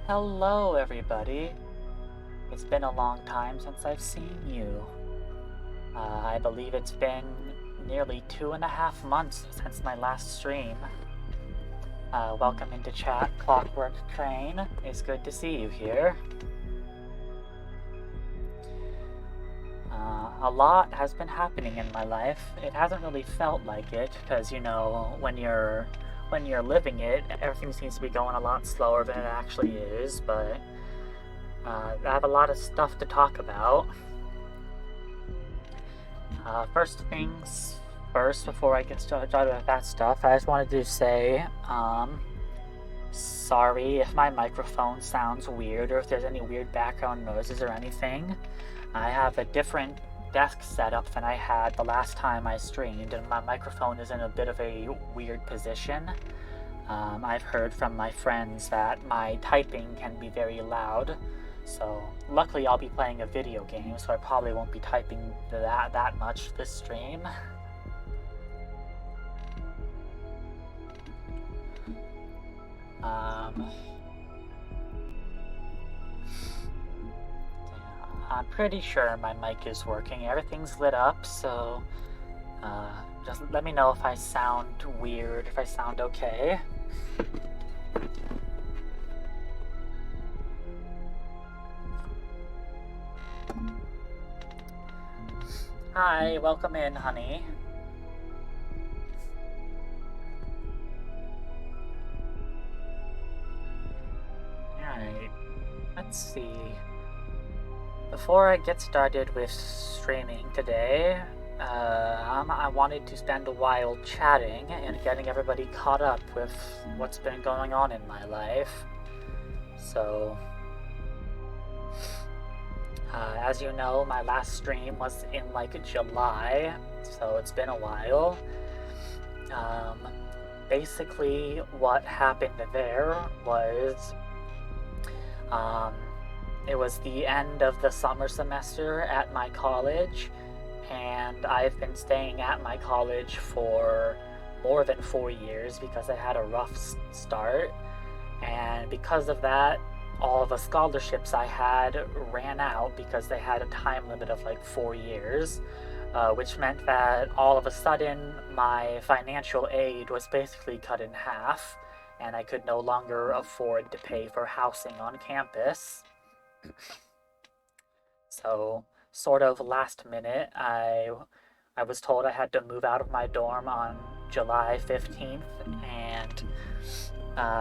Hello, everybody. It's been a long time since I've seen you. I believe it's been nearly 2.5 months since my last stream. Welcome into chat, Clockwork Crane. It's good to see you here. A lot has been happening in my life. It hasn't really felt like it, because, you know, when you're living it, everything seems to be going a lot slower than it actually is, but I have a lot of stuff to talk about. First things first, before I get started with that stuff, I just wanted to say, sorry if my microphone sounds weird or if there's any weird background noises or anything. I have a different desk setup than I had the last time I streamed, and my microphone is in a bit of a weird position. I've heard from my friends that my typing can be very loud, so luckily I'll be playing a video game, so I probably won't be typing that much this stream. I'm pretty sure my mic is working. Everything's lit up, so just let me know if I sound weird, if I sound okay. Hi, welcome in, honey. Alright, let's see. Before I get started with streaming today, I wanted to spend a while chatting and getting everybody caught up with what's been going on in my life. So, as you know, my last stream was in like July, so it's been a while. Basically what happened there was, it was the end of the summer semester at my college, and I've been staying at my college for more than 4 years because I had a rough start, and because of that, all the scholarships I had ran out because they had a time limit of like 4 years, which meant that all of a sudden my financial aid was basically cut in half, and I could no longer afford to pay for housing on campus. So, sort of last minute, I was told I had to move out of my dorm on July 15th, and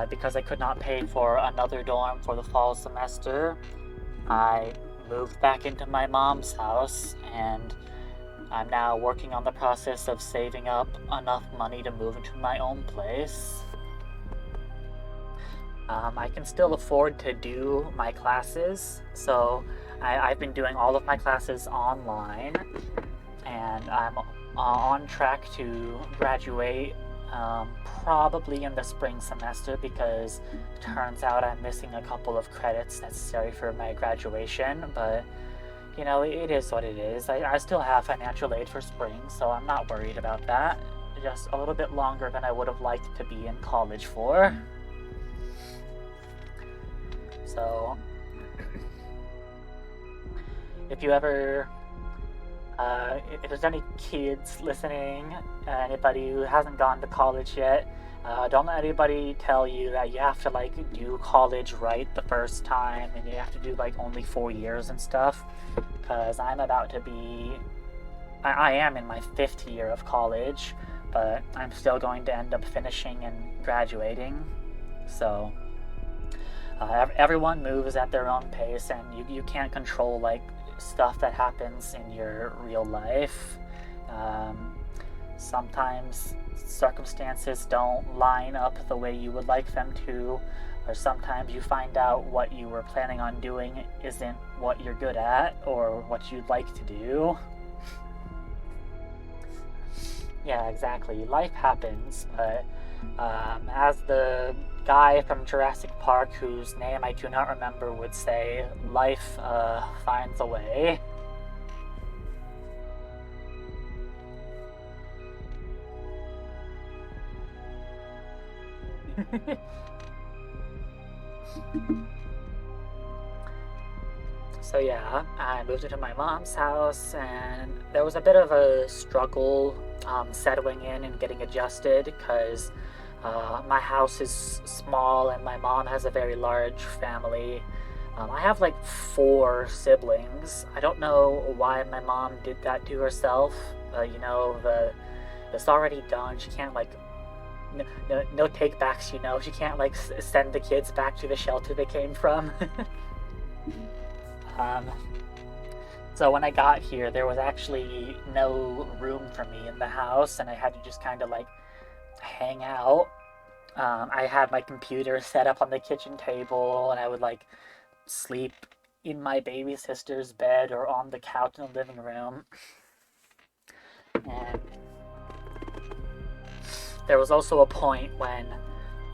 because I could not pay for another dorm for the fall semester, I moved back into my mom's house, and I'm now working on the process of saving up enough money to move into my own place. I can still afford to do my classes, so I've been doing all of my classes online, and I'm on track to graduate probably in the spring semester, because it turns out I'm missing a couple of credits necessary for my graduation, but you know, it is what it is. I still have financial aid for spring, so I'm not worried about that. Just a little bit longer than I would have liked to be in college for. So, if you ever, if there's any kids listening, anybody who hasn't gone to college yet, don't let anybody tell you that you have to like do college right the first time and you have to do like only 4 years and stuff, because I'm about to be, I am in my 5th year of college, but I'm still going to end up finishing and graduating, so everyone moves at their own pace, and you can't control like stuff that happens in your real life. Sometimes circumstances don't line up the way you would like them to, or sometimes you find out what you were planning on doing isn't what you're good at or what you'd like to do. Yeah, exactly. Life happens, but as the guy from Jurassic Park, whose name I do not remember, would say, life finds a way. So yeah, I moved into my mom's house, and there was a bit of a struggle settling in and getting adjusted because my house is small and my mom has a very large family. I have like 4 siblings. I don't know why my mom did that to herself. It's already done. She can't like no take backs. She can't like send the kids back to the shelter they came from. um, so when I got here, there was actually no room for me in the house, and I had to just kind of like hang out. I had my computer set up on the kitchen table, and I would like sleep in my baby sister's bed or on the couch in the living room. And there was also a point when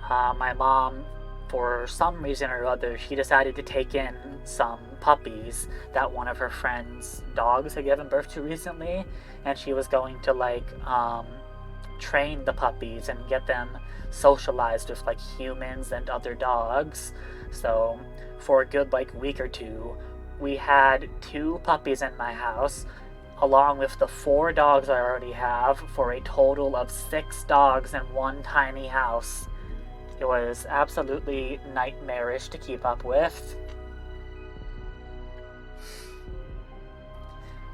my mom, for some reason or other, she decided to take in some puppies that one of her friend's dogs had given birth to recently, and she was going to like train the puppies and get them socialized with like humans and other dogs. So for a good like week or two, we had 2 puppies in my house along with the 4 dogs I already have, for a total of 6 dogs in one tiny house. It was absolutely nightmarish to keep up with.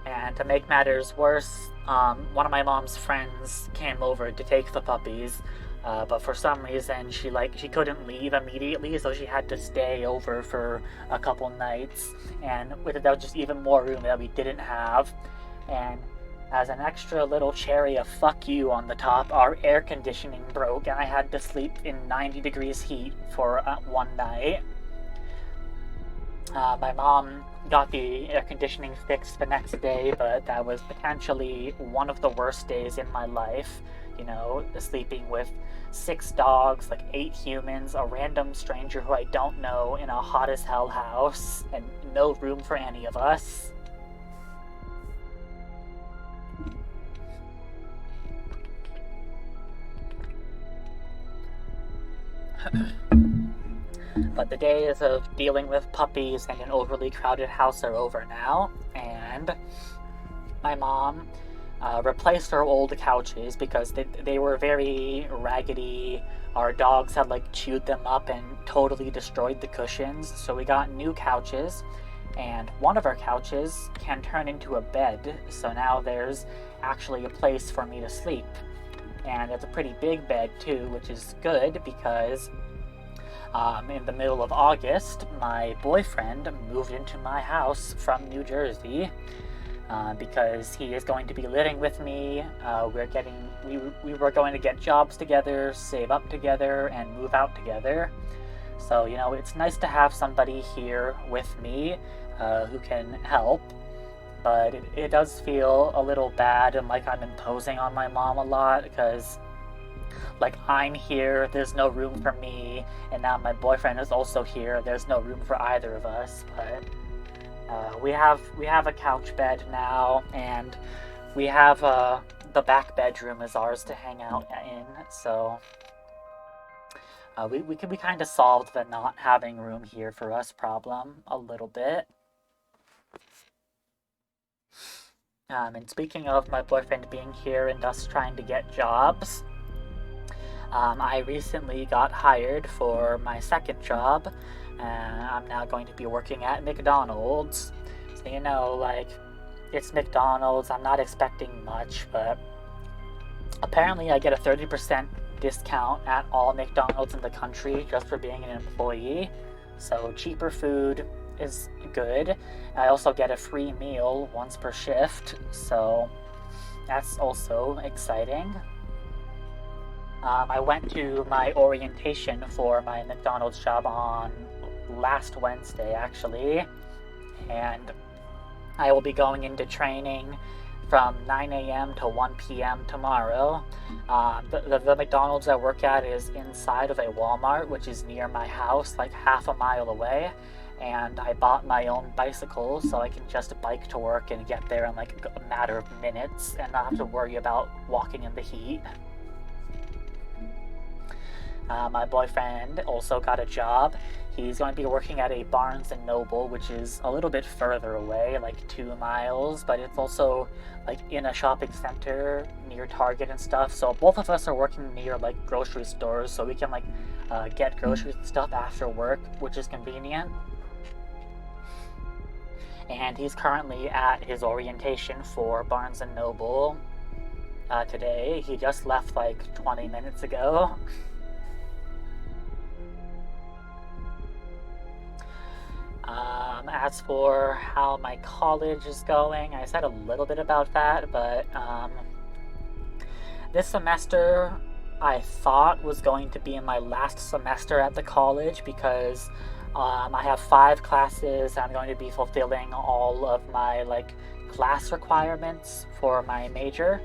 And to make matters worse, one of my mom's friends came over to take the puppies, but for some reason she couldn't leave immediately, so she had to stay over for a couple nights, and that was just even more room that we didn't have. And as an extra little cherry of fuck you on the top, our air conditioning broke, and I had to sleep in 90 degrees heat for one night. My mom got the air conditioning fixed the next day, but that was potentially one of the worst days in my life. Sleeping with 6 dogs, like 8 humans, a random stranger who I don't know in a hot as hell house, and no room for any of us. But the days of dealing with puppies and an overly crowded house are over now, and my mom replaced our old couches because they were very raggedy. Our dogs had like chewed them up and totally destroyed the cushions, so we got new couches, and one of our couches can turn into a bed, so now there's actually a place for me to sleep. And it's a pretty big bed too, which is good because in the middle of August, my boyfriend moved into my house from New Jersey because he is going to be living with me. We were going to get jobs together, save up together, and move out together. So, it's nice to have somebody here with me who can help. But it does feel a little bad and like I'm imposing on my mom a lot because, like, I'm here, there's no room for me, and now my boyfriend is also here, there's no room for either of us. But we have a couch bed now, and we have the back bedroom is ours to hang out in. So we kind of solved the not having room here for us problem a little bit. And speaking of my boyfriend being here and us trying to get jobs, I recently got hired for my second job, and I'm now going to be working at McDonald's. So, it's McDonald's, I'm not expecting much, but apparently I get a 30% discount at all McDonald's in the country just for being an employee. So cheaper food is good. I also get a free meal once per shift, so that's also exciting. I went to my orientation for my McDonald's job on last Wednesday, actually, and I will be going into training from 9 a.m. to 1 p.m. tomorrow. The McDonald's I work at is inside of a Walmart, which is near my house, like half a mile away. And I bought my own bicycle so I can just bike to work and get there in like a matter of minutes and not have to worry about walking in the heat. My boyfriend also got a job. He's going to be working at a Barnes and Noble, which is a little bit further away, like 2 miles, but it's also like in a shopping center near Target and stuff. So both of us are working near like grocery stores, so we can like get groceries and stuff after work, which is convenient. And he's currently at his orientation for Barnes and Noble today. He just left like 20 minutes ago. As for how my college is going, I said a little bit about that, but this semester I thought was going to be my last semester at the college because I have 5 classes. I'm going to be fulfilling all of my like class requirements for my major,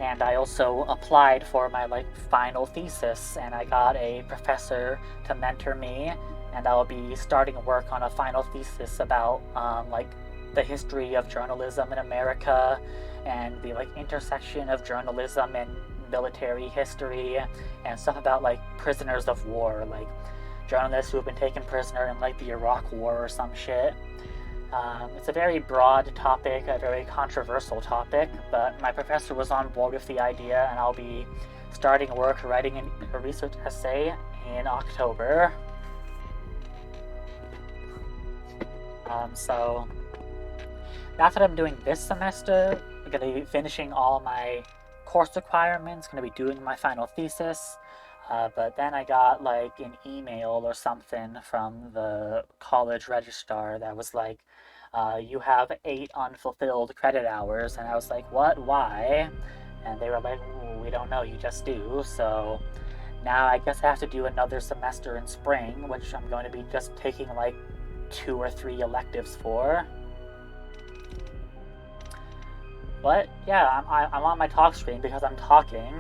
and I also applied for my like final thesis, and I got a professor to mentor me, and I'll be starting work on a final thesis about like the history of journalism in America and the like intersection of journalism and military history and stuff about like prisoners of war, like journalists who have been taken prisoner in like the Iraq War or some shit. It's a very broad topic, a very controversial topic, but my professor was on board with the idea, and I'll be starting work writing a research essay in October. So that's what I'm doing this semester. I'm going to be finishing all my course requirements, going to be doing my final thesis. But then I got like an email or something from the college registrar that was like, you have 8 unfulfilled credit hours. And I was like, what? Why? And they were like, we don't know, you just do. So now I guess I have to do another semester in spring, which I'm going to be just taking like 2 or 3 electives for. What? Yeah, I'm on my talk screen because I'm talking.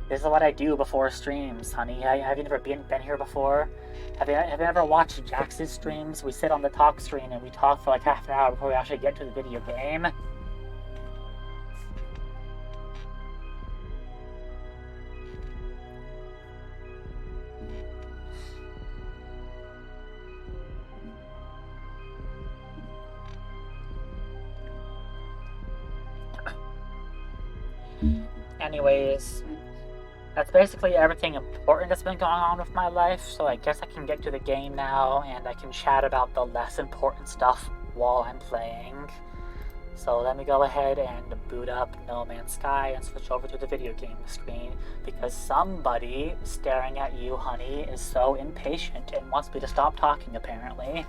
This is what I do before streams, honey. Have you never been here before? Have you ever watched Jax's streams? We sit on the talk screen and we talk for like half an hour before we actually get to the video game. Anyways, that's basically everything important that's been going on with my life, so I guess I can get to the game now, and I can chat about the less important stuff while I'm playing. So let me go ahead and boot up No Man's Sky and switch over to the video game screen, because somebody staring at you, honey, is so impatient and wants me to stop talking, apparently.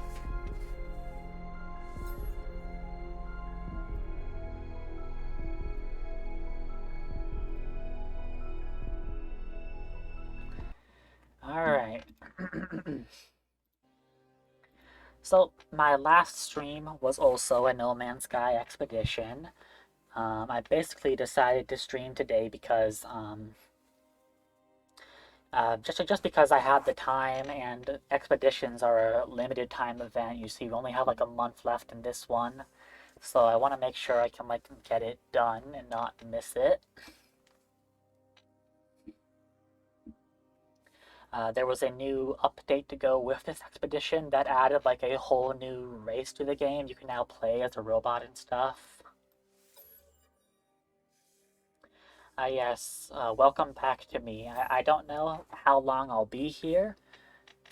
Alright. So, my last stream was also a No Man's Sky expedition. I basically decided to stream today because, just because I had the time, and expeditions are a limited time event. You see, we only have like a month left in this one. So I want to make sure I can like get it done and not miss it. There was a new update to go with this expedition that added like a whole new race to the game. You can now play as a robot and stuff. Yes, welcome back to me. I don't know how long I'll be here.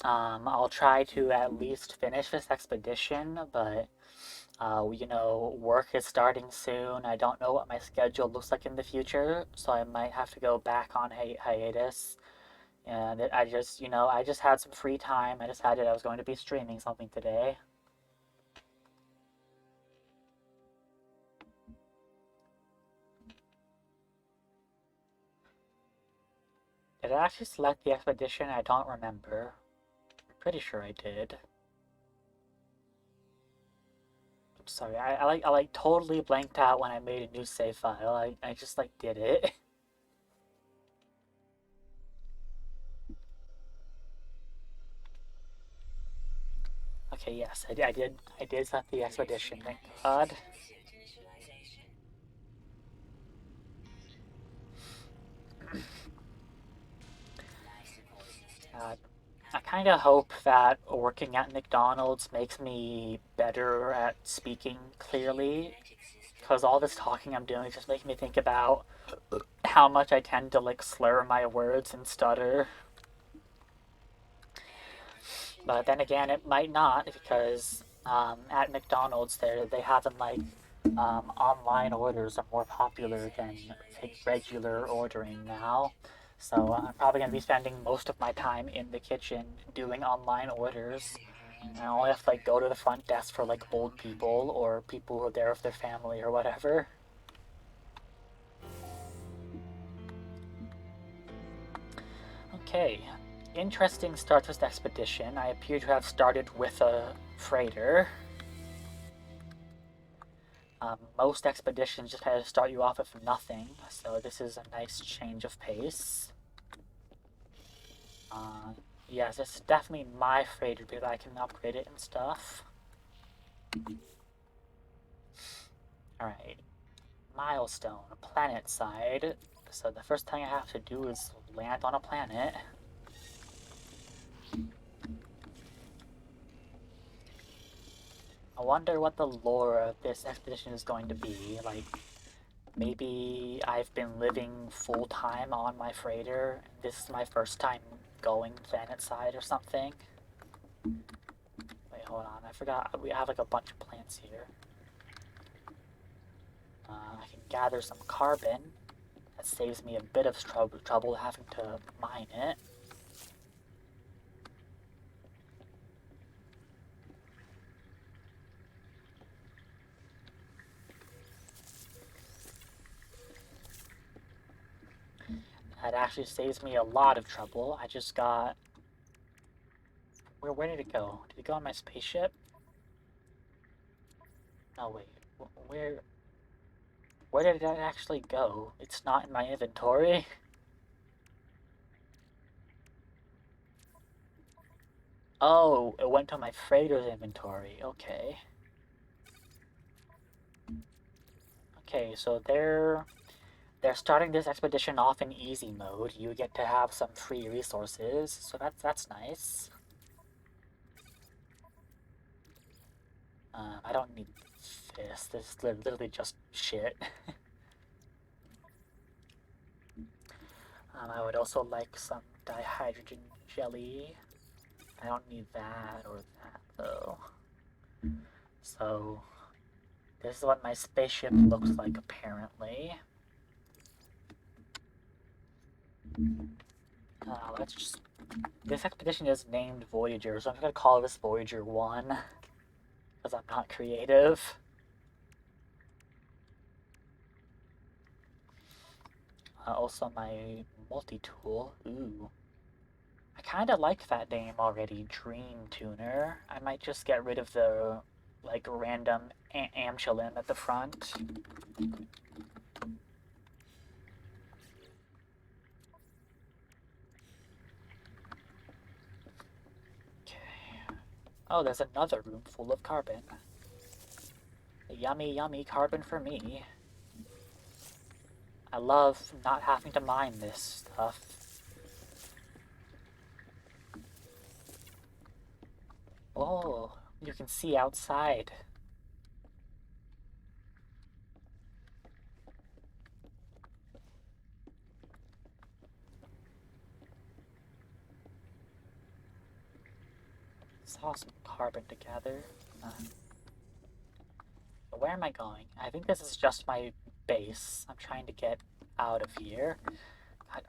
I'll try to at least finish this expedition, but you know, work is starting soon. I don't know what my schedule looks like in the future, so I might have to go back on hiatus. And I just, you know, I just had some free time. I decided I was going to be streaming something today. Did I actually select the expedition? I don't remember. I'm pretty sure I did. I'm sorry, I like totally blanked out when I made a new save file. I just like did it. Okay, yes, I did select the expedition, thank God. kind of hope that working at McDonald's makes me better at speaking clearly, because all this talking I'm doing is just making me think about how much I tend to like slur my words and stutter. But then again, it might not, because at McDonald's they have them like online orders are more popular than like, regular ordering now. So I'm probably going to be spending most of my time in the kitchen doing online orders. And I only have to like go to the front desk for like old people or people who are there with their family or whatever. Okay, interesting start to this expedition. I appear to have started with a freighter. Most expeditions just kind of start you off with nothing, so this is a nice change of pace. Yes, it's definitely my freighter because I can upgrade it and stuff. Alright, milestone, planet side. So the first thing I have to do is land on a planet. I wonder what the lore of this expedition is going to be. Like, maybe I've been living full-time on my freighter. This is my first time going planet side or something. Wait, hold on. I forgot. We have like a bunch of plants here. I can gather some carbon. That saves me a bit of trouble having to mine it. That actually saves me a lot of trouble. I just got... Where did it go? Did it go on my spaceship? No, wait. Where did it actually go? It's not in my inventory. Oh, it went to my freighter's inventory. Okay. Okay, so they're starting this expedition off in easy mode. You get to have some free resources, so that's nice. I don't need this. This is literally just shit. I would also like some dihydrogen jelly. I don't need that or that though. So this is what my spaceship looks like apparently. Let's just... This expedition is named Voyager, so I'm gonna call this Voyager 1. Because I'm not creative. Also my multi-tool. Ooh. I kinda like that name already, Dream Tuner. I might just get rid of the, like, random Amchilin at the front. Oh, there's another room full of carbon. Yummy, yummy carbon for me. I love not having to mine this stuff. Oh, you can see outside. Saw some carbon together. Where am I going? I think this is just my base. I'm trying to get out of here.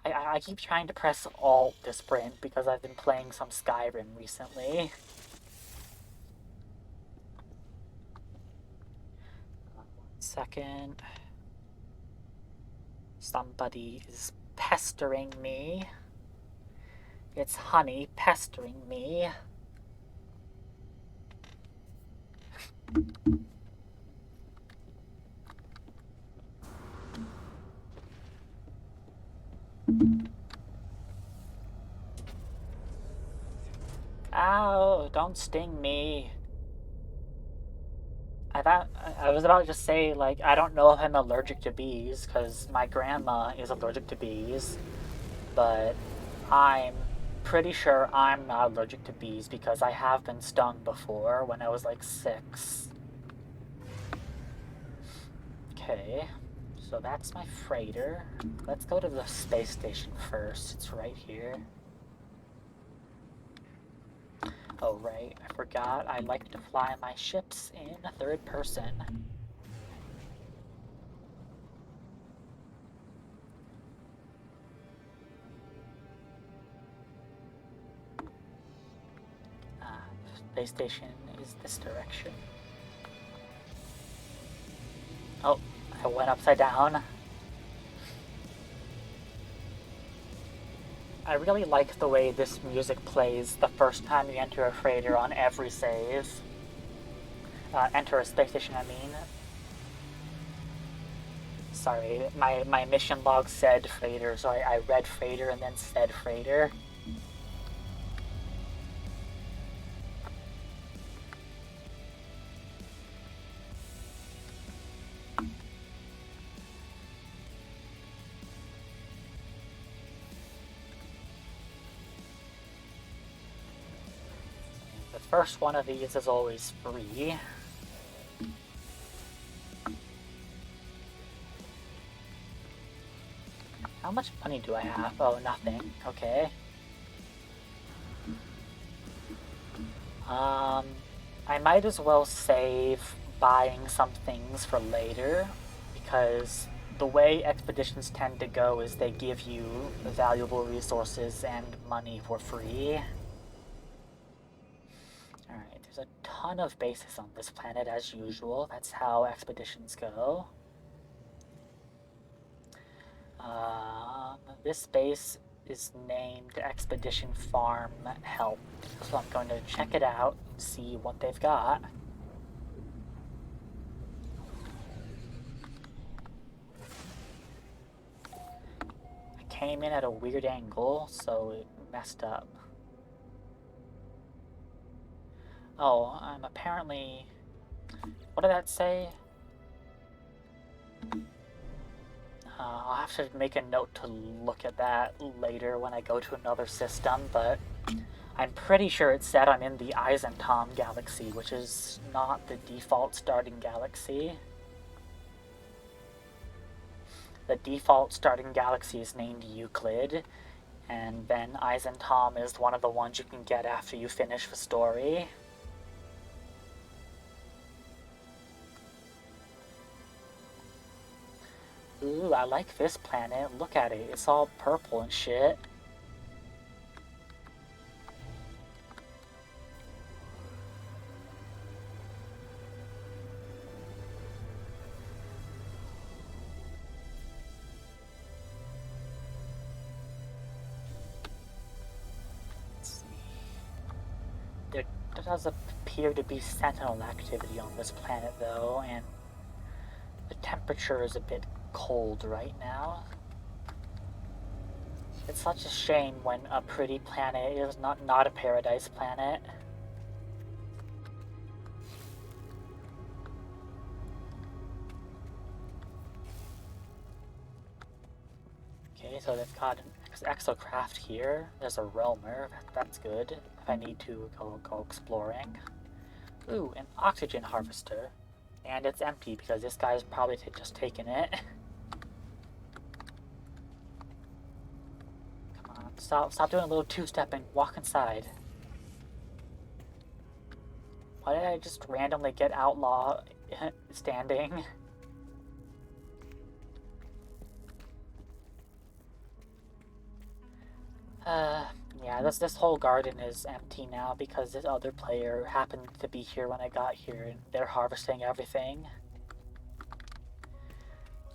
I keep trying to press Alt to sprint because I've been playing some Skyrim recently. One second. Somebody is pestering me. It's Honey pestering me. Ow, don't sting me. I was about to say, like, I don't know if I'm allergic to bees, because my grandma is allergic to bees, but I'm pretty sure I'm not allergic to bees because I have been stung before when I was like 6. Okay, so that's my freighter. Let's go to the space station first. It's right here. Oh right, I forgot I like to fly my ships in third person. Space station is this direction. Oh, I went upside down. I really like the way this music plays the first time you enter a freighter on every save. Enter a space station, I mean. Sorry, my mission log said freighter, so I read freighter and then said freighter. The first one of these is always free. How much money do I have? Oh, nothing. Okay. I might as well save buying some things for later, because the way expeditions tend to go is they give you valuable resources and money for free. Alright, there's a ton of bases on this planet as usual. That's how expeditions go. This base is named Expedition Farm Help, so I'm going to check it out and see what they've got. I came in at a weird angle, so it messed up. Oh, I'm apparently... What did that say? I'll have to make a note to look at that later when I go to another system, but I'm pretty sure it said I'm in the Eisentom galaxy, which is not the default starting galaxy. The default starting galaxy is named Euclid, and then Eisentom is one of the ones you can get after you finish the story. Ooh, I like this planet. Look at it. It's all purple and shit. Let's see. There does appear to be sentinel activity on this planet, though, and the temperature is a bit cold right now. It's such a shame when a pretty planet is not a paradise planet. Okay, so they've got an exocraft here. There's a realmer. That's good if I need to go exploring. Ooh, an oxygen harvester. And it's empty because this guy's probably just taken it. Come on, stop doing a little two-stepping. Walk inside. Why did I just randomly get outlaw standing? Yeah, this whole garden is empty now because this other player happened to be here when I got here and they're harvesting everything.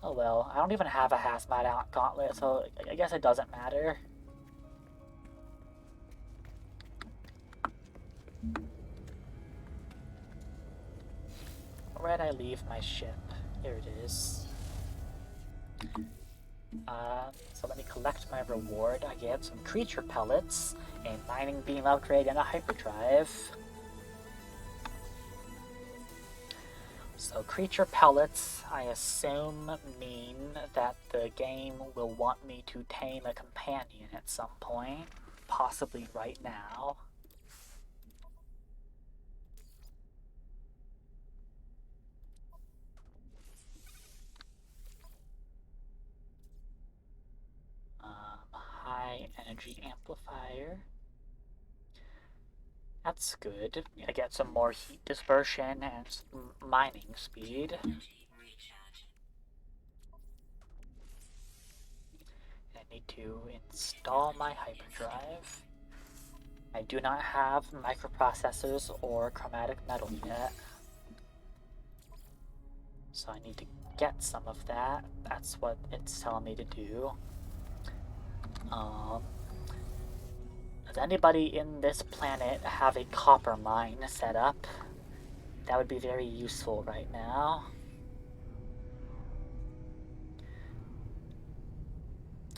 Oh well, I don't even have a hazmat gauntlet, so I guess it doesn't matter. Where did I leave my ship? Here it is. So let me collect my reward. I get some creature pellets, a mining beam upgrade, and a hyperdrive. So creature pellets, I assume, mean that the game will want me to tame a companion at some point. possibly right now. High energy amplifier. That's good. I get some more heat dispersion and some mining speed. I need to install my hyperdrive. I do not have microprocessors or chromatic metal yet, so I need to get some of that. That's what it's telling me to do. Does anybody in this planet have a copper mine set up? That would be very useful right now.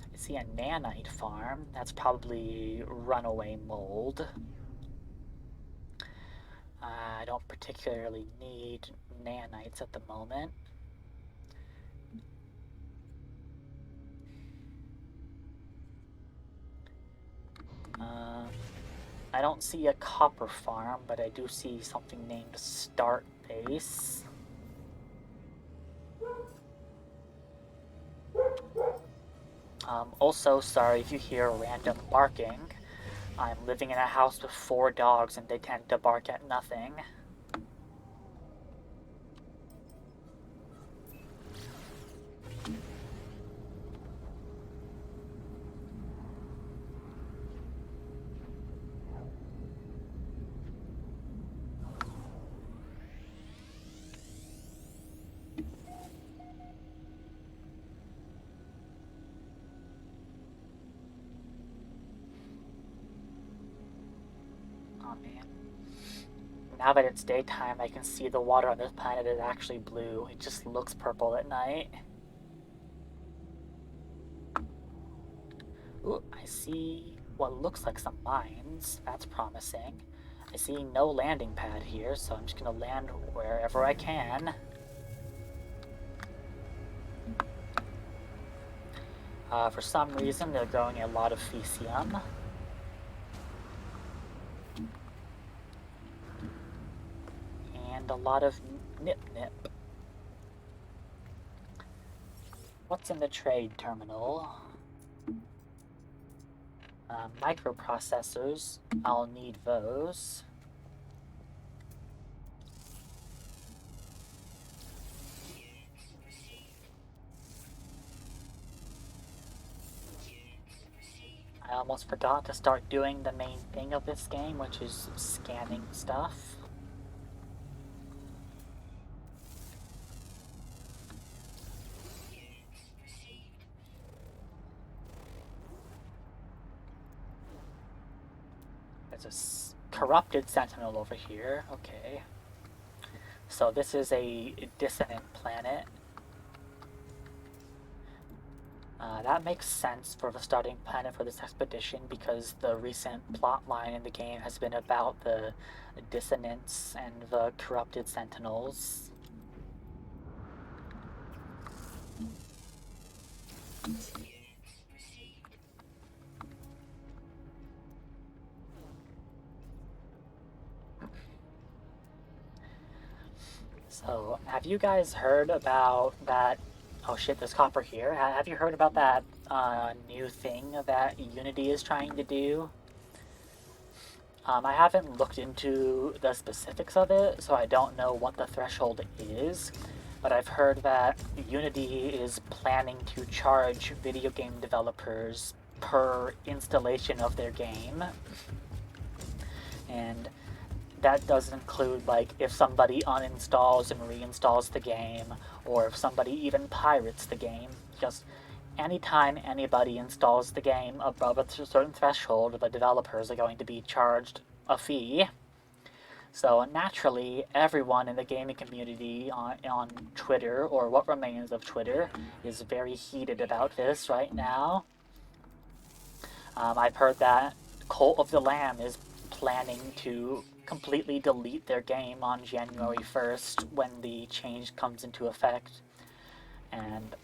I see a nanite farm. That's probably runaway mold. I don't particularly need nanites at the moment. I don't see a copper farm, but I do see something named Start Base. Also, sorry if you hear random barking. I'm living in a house with 4 dogs and they tend to bark at nothing. Oh man. Now that it's daytime, I can see the water on this planet is actually blue. It just looks purple at night. Ooh, I see what looks like some mines. That's promising. I see no landing pad here, so I'm just gonna land wherever I can. For some reason, they're growing a lot of Fecium. And a lot of Nip-Nip. What's in the trade terminal? Microprocessors. I'll need those. I almost forgot to start doing the main thing of this game, which is scanning stuff. There's a corrupted sentinel over here. Okay. So this is a dissonant planet. That makes sense for the starting planet for this expedition because the recent plot line in the game has been about the dissonance and the corrupted sentinels. So, have you guys heard about that? Oh shit, there's copper here. Have you heard about that new thing that Unity is trying to do? I haven't looked into the specifics of it, so I don't know what the threshold is, but I've heard that Unity is planning to charge video game developers per installation of their game. And that does include, like, if somebody uninstalls and reinstalls the game, or if somebody even pirates the game. Just anytime anybody installs the game above a certain threshold, the developers are going to be charged a fee. So naturally, everyone in the gaming community on Twitter, or what remains of Twitter, is very heated about this right now. I've heard that Cult of the Lamb is planning to completely delete their game on January 1st when the change comes into effect. And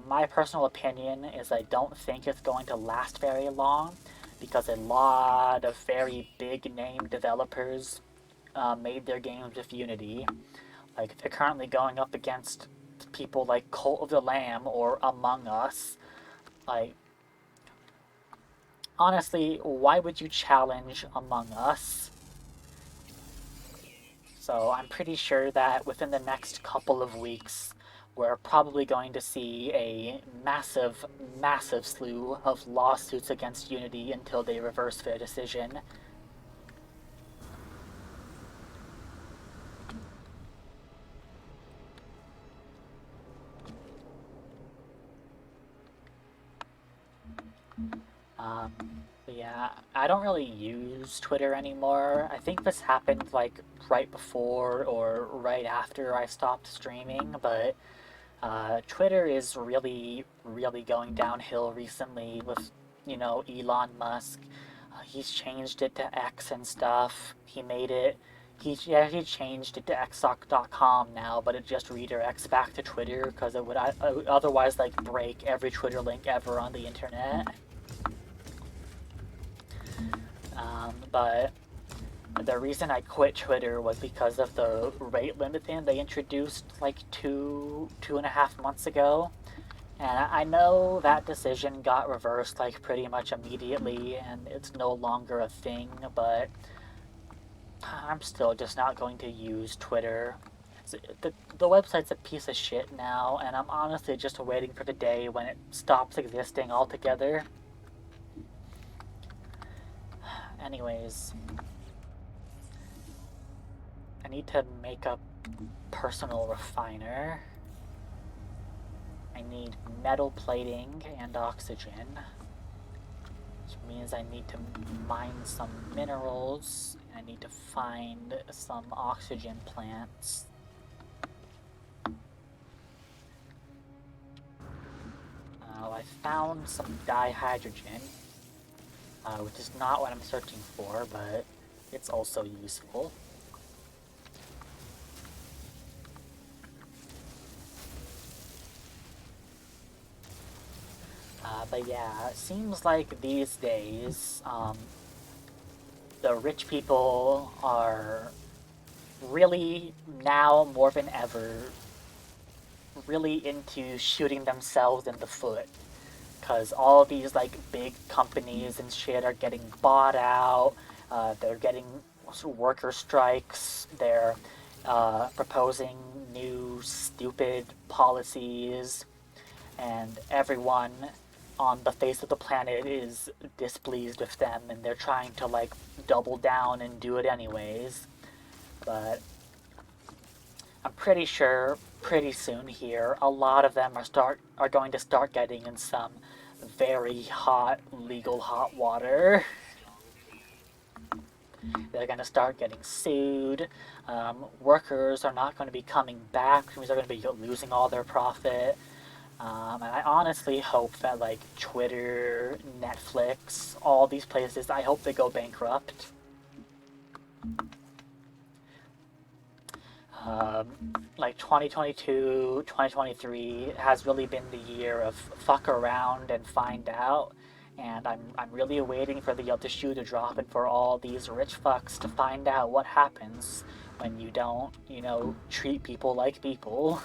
my personal opinion is I don't think it's going to last very long, because a lot of very big name developers made their games with Unity. Like, they're currently going up against people like Cult of the Lamb or Among Us. Like, honestly, why would you challenge Among Us? So I'm pretty sure that within the next couple of weeks, we're probably going to see a massive, massive slew of lawsuits against Unity until they reverse their decision. Um, but yeah, I don't really use Twitter anymore. I think this happened like right before or right after I stopped streaming, but Twitter is really, really going downhill recently with, Elon Musk. He's changed it to X and stuff. He changed it to xsoc.com now, but it just redirects back to Twitter because it would otherwise like break every Twitter link ever on the internet. But the reason I quit Twitter was because of the rate limit thing they introduced like 2.5 months ago. And I know that decision got reversed like pretty much immediately and it's no longer a thing, but I'm still just not going to use Twitter. The website's a piece of shit now, and I'm honestly just waiting for the day when it stops existing altogether. Anyways, I need to make a personal refiner. I need metal plating and oxygen, which means I need to mine some minerals, and I need to find some oxygen plants. I found some dihydrogen, which is not what I'm searching for, but it's also useful. But yeah, it seems like these days, the rich people are really, now more than ever, really into shooting themselves in the foot. Because all these, like, big companies and shit are getting bought out, they're getting worker strikes, they're proposing new stupid policies, and everyone on the face of the planet is displeased with them, and they're trying to like double down and do it anyways. But I'm pretty sure pretty soon here a lot of them are going to start getting in some very hot legal hot water. They're going to start getting sued. Workers are not going to be coming back because they're going to be losing all their profit. And I honestly hope that, like, Twitter, Netflix, all these places, I hope they go bankrupt. Like, 2022, 2023 has really been the year of fuck around and find out. And I'm really waiting for the shoe to drop and for all these rich fucks to find out what happens when you don't, treat people like people.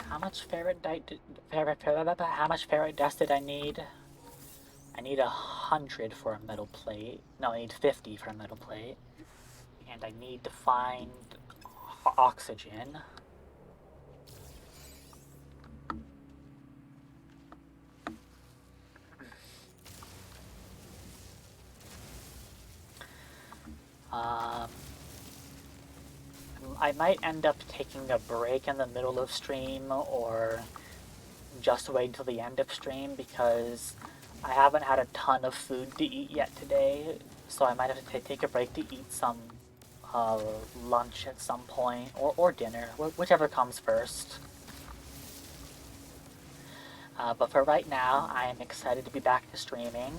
How much how much ferrite dust did I need? I need 100 for a metal plate. No, I need 50 for a metal plate. And I need to find oxygen. I might end up taking a break in the middle of stream or just wait until the end of stream because I haven't had a ton of food to eat yet today, so I might have to take a break to eat some lunch at some point, or dinner, whichever comes first. But for right now, I am excited to be back to streaming.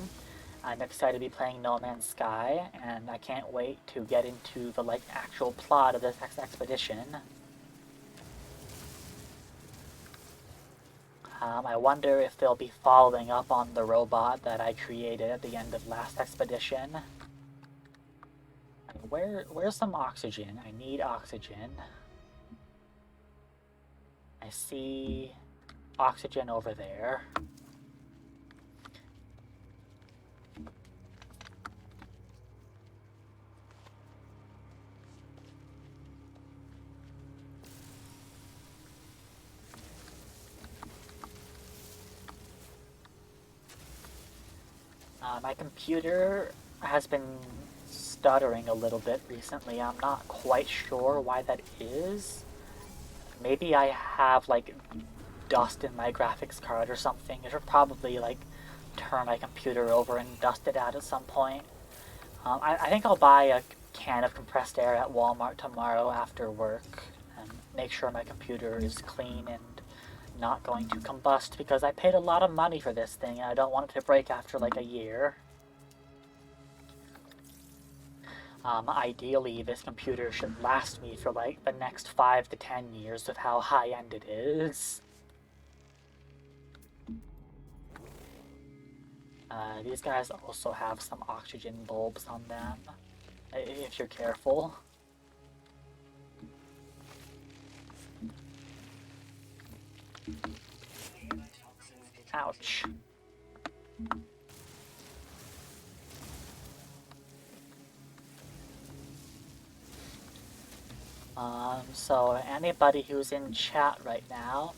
I'm excited to be playing No Man's Sky, and I can't wait to get into the actual plot of this expedition. I wonder if they'll be following up on the robot that I created at the end of last expedition. Where's some oxygen? I need oxygen. I see oxygen over there. My computer has been stuttering a little bit recently. I'm not quite sure why that is. Maybe I have dust in my graphics card or something. It should probably turn my computer over and dust it out at some point. I think I'll buy a can of compressed air at Walmart tomorrow after work and make sure my computer is clean and not going to combust, because I paid a lot of money for this thing and I don't want it to break after a year. Ideally, this computer should last me for the next 5 to 10 years with how high-end it is. These guys also have some oxygen bulbs on them, if you're careful. Ouch. So anybody who's in chat right now,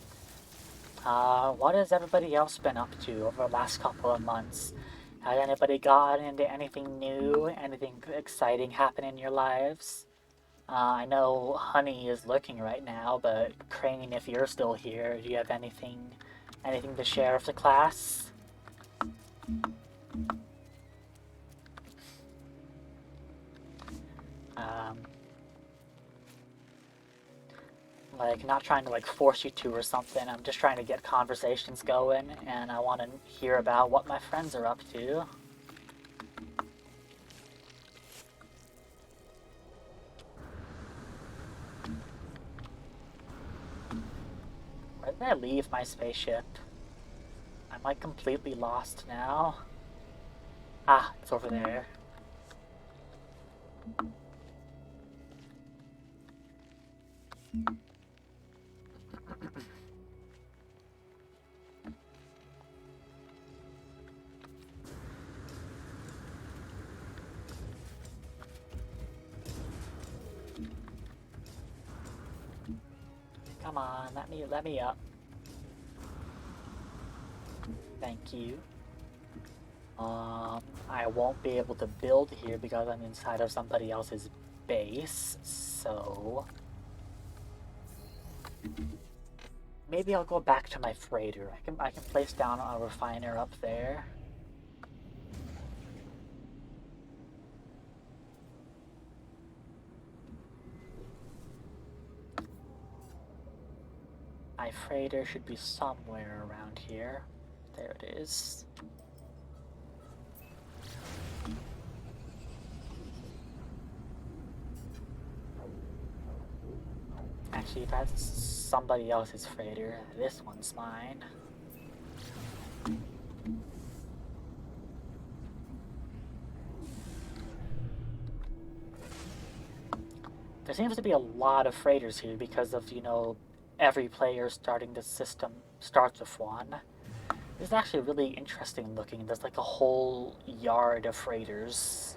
what has everybody else been up to over the last couple of months? Has anybody gotten into anything new, anything exciting happen in your lives? I know Honey is looking right now, but Crane, if you're still here, do you have anything to share with the class? Not trying to force you to or something. I'm just trying to get conversations going, and I want to hear about what my friends are up to. Where did I leave my spaceship? I'm completely lost now. Ah, it's over there. Come on, let me up. Thank you. I won't be able to build here because I'm inside of somebody else's base, so maybe I'll go back to my freighter. I can place down a refiner up there. My freighter should be somewhere around here. There it is. Actually, that's somebody else's freighter. This one's mine. There seems to be a lot of freighters here because of, every player starting the system starts with one. This is actually really interesting looking. There's a whole yard of freighters.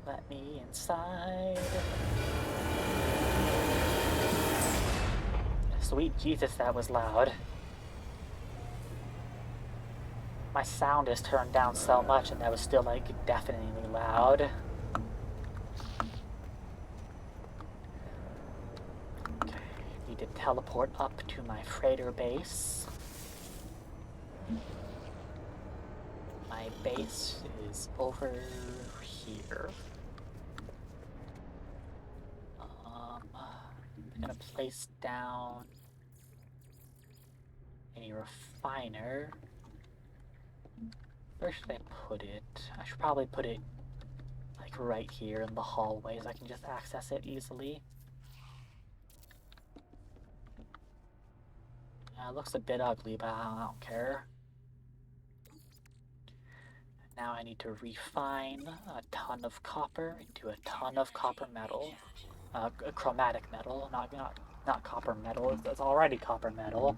Let me inside. Sweet Jesus, that was loud. My sound is turned down so much and that was still deafeningly loud. Okay, need to teleport up to my freighter base. My base is over here. I'm gonna place down a refiner. Where should I put it? I should probably put it like right here in the hallway so I can just access it easily. It looks a bit ugly, but I don't care. Now I need to refine a ton of copper into a ton of copper metal. Chromatic metal, not copper metal. It's already copper metal.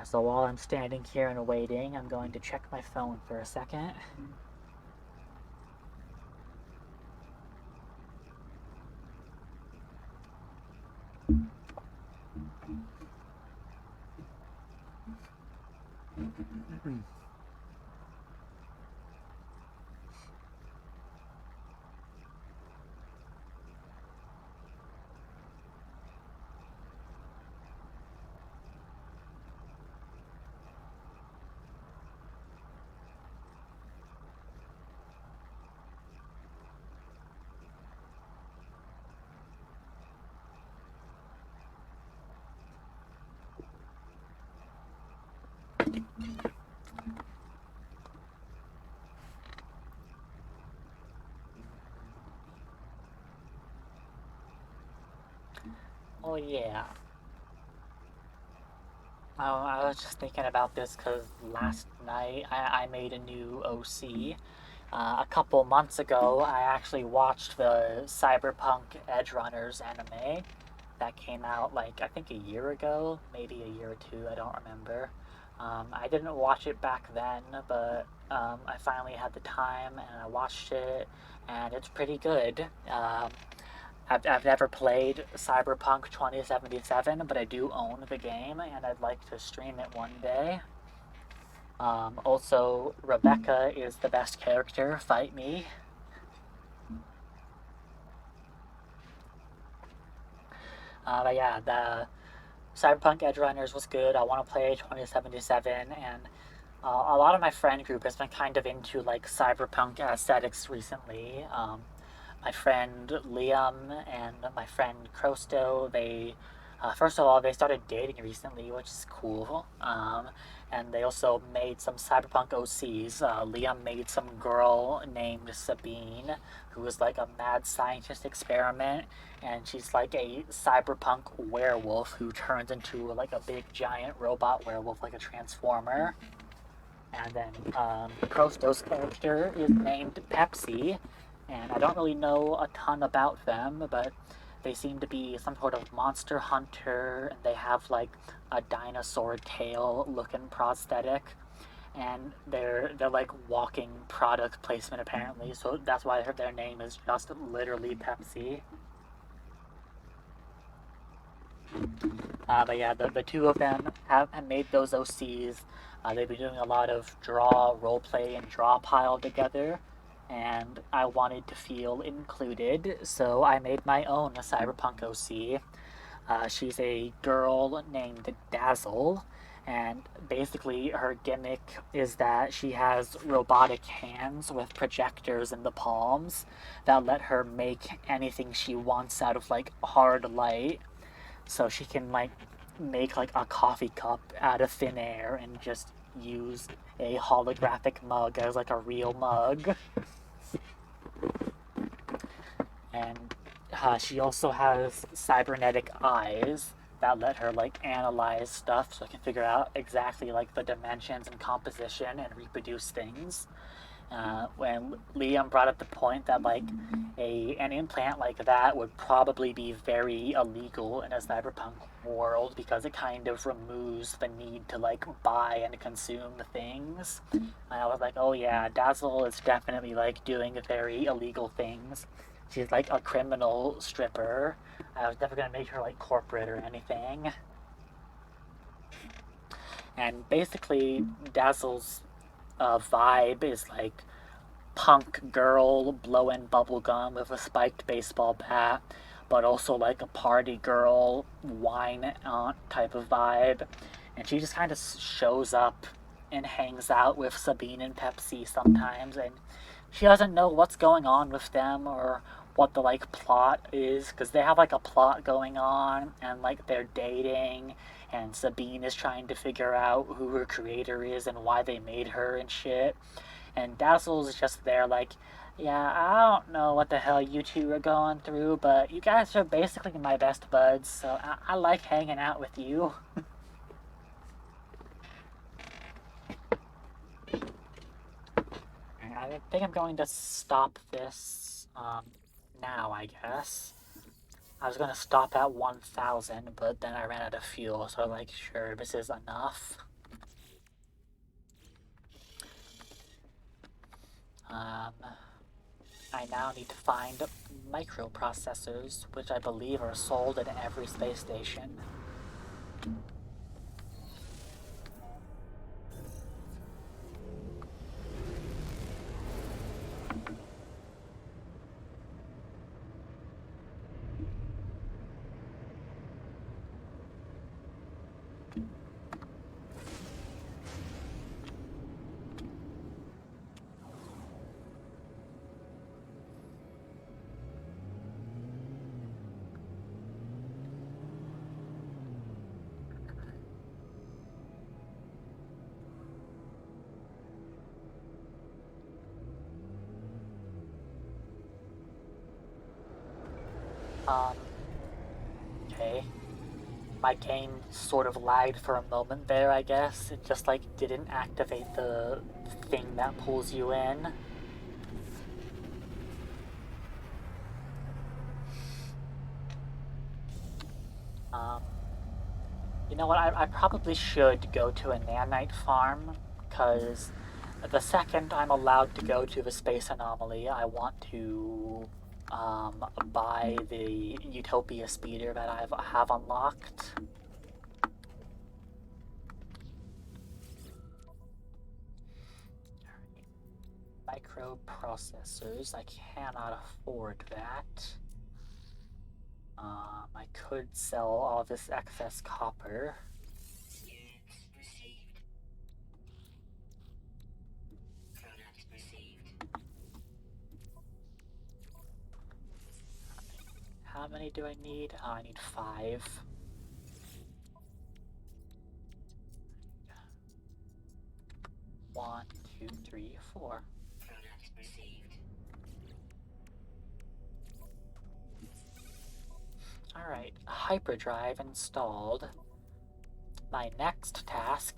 So while I'm standing here and waiting, I'm going to check my phone for a second. Oh yeah. I was just thinking about this because last night I made a new OC. A couple months ago, I actually watched the Cyberpunk Edgerunners anime that came out like I think a year ago, maybe a year or two, I don't remember. I didn't watch it back then, but I finally had the time and I watched it, and it's pretty good. I've never played Cyberpunk 2077, but I do own the game, and I'd like to stream it one day. Also, Rebecca is the best character. Fight me. But yeah, the Cyberpunk Edgerunners was good. I want to play 2077, and a lot of my friend group has been kind of into like cyberpunk aesthetics recently. My friend Liam and my friend Crosto, they first of all they started dating recently, which is cool. And they also made some cyberpunk OCs. Liam made some girl named Sabine, who was like a mad scientist experiment, and she's like a cyberpunk werewolf who turns into like a big giant robot werewolf, like a transformer. And then Crosto's character is named Pepsi, and I don't really know a ton about them, but they seem to be some sort of monster hunter, and they have like a dinosaur tail looking prosthetic, and they're like walking product placement apparently, so that's why their name is just literally Pepsi. But yeah, the two of them have made those OCs. They've been doing a lot of draw, roleplay, and draw pile together, and I wanted to feel included, so I made my own Cyberpunk OC. She's a girl named Dazzle, and basically her gimmick is that she has robotic hands with projectors in the palms that let her make anything she wants out of like hard light. So she can like make like a coffee cup out of thin air and just use a holographic mug as like a real mug. And she also has cybernetic eyes that let her like analyze stuff so I can figure out exactly like the dimensions and composition and reproduce things. When Liam brought up the point that like an implant like that would probably be very illegal in a cyberpunk world because it kind of removes the need to like buy and consume things. And I was like, oh yeah, Dazzle is definitely like doing very illegal things. She's like a criminal stripper. I was never gonna make her like corporate or anything. And basically, Dazzle's vibe is like punk girl blowing bubblegum with a spiked baseball bat, but also like a party girl wine aunt type of vibe. And she just kind of shows up and hangs out with Sabine and Pepsi sometimes, and she doesn't know what's going on with them or what the like plot is, because they have like a plot going on, and like they're dating, and Sabine is trying to figure out who her creator is and why they made her and shit. And Dazzle's just there like, yeah, I don't know what the hell you two are going through, but you guys are basically my best buds, so I like hanging out with you. I think I'm going to stop this now, I guess. I was going to stop at 1,000, but then I ran out of fuel, so I'm like, sure, this is enough. I now need to find microprocessors, which I believe are sold in every space station. Okay. My game sort of lagged for a moment there, I guess. It just, like, didn't activate the thing that pulls you in. You know what, I probably should go to a nanite farm, because the second I'm allowed to go to the space anomaly, I want to buy the Utopia speeder that I have unlocked. Microprocessors, I cannot afford that. I could sell all this excess copper. How many do I need? Oh, I need 5. One, two, three, 4. Alright, hyperdrive installed. My next task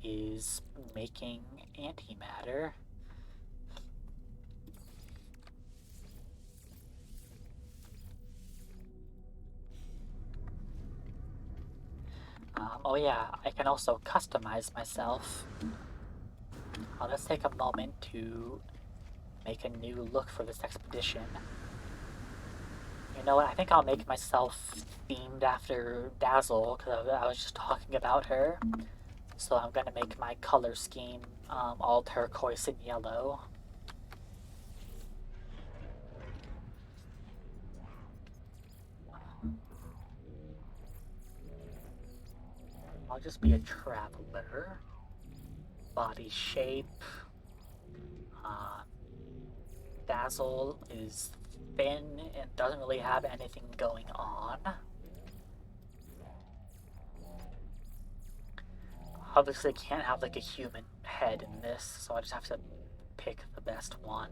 is making antimatter. Oh yeah, I can also customize myself. Let's take a moment to make a new look for this expedition. You know what, I think I'll make myself themed after Dazzle, because I was just talking about her. So I'm gonna make my color scheme all turquoise and yellow. I'll just be a traveler. Body shape. Dazzle is thin and doesn't really have anything going on. Obviously can't have like a human head in this, so I just have to pick the best one,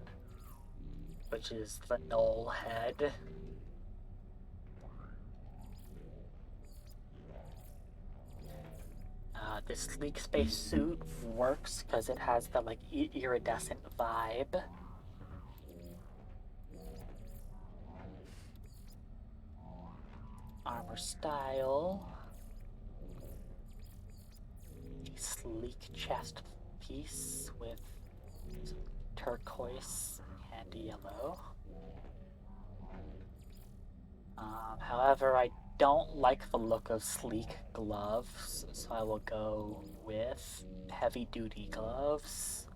which is the null head. This sleek space suit works because it has the like iridescent vibe. Armor style. A sleek chest piece with turquoise and yellow. However, I don't like the look of sleek gloves, so I will go with heavy-duty gloves.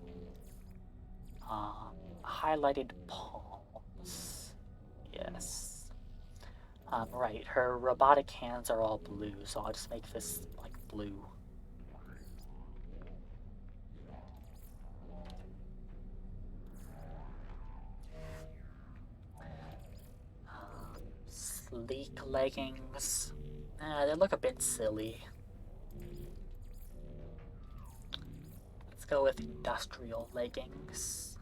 Highlighted palms. Yes. Right, her robotic hands are all blue, so I'll just make this, like, blue. sleek leggings. They look a bit silly. Let's go with industrial leggings.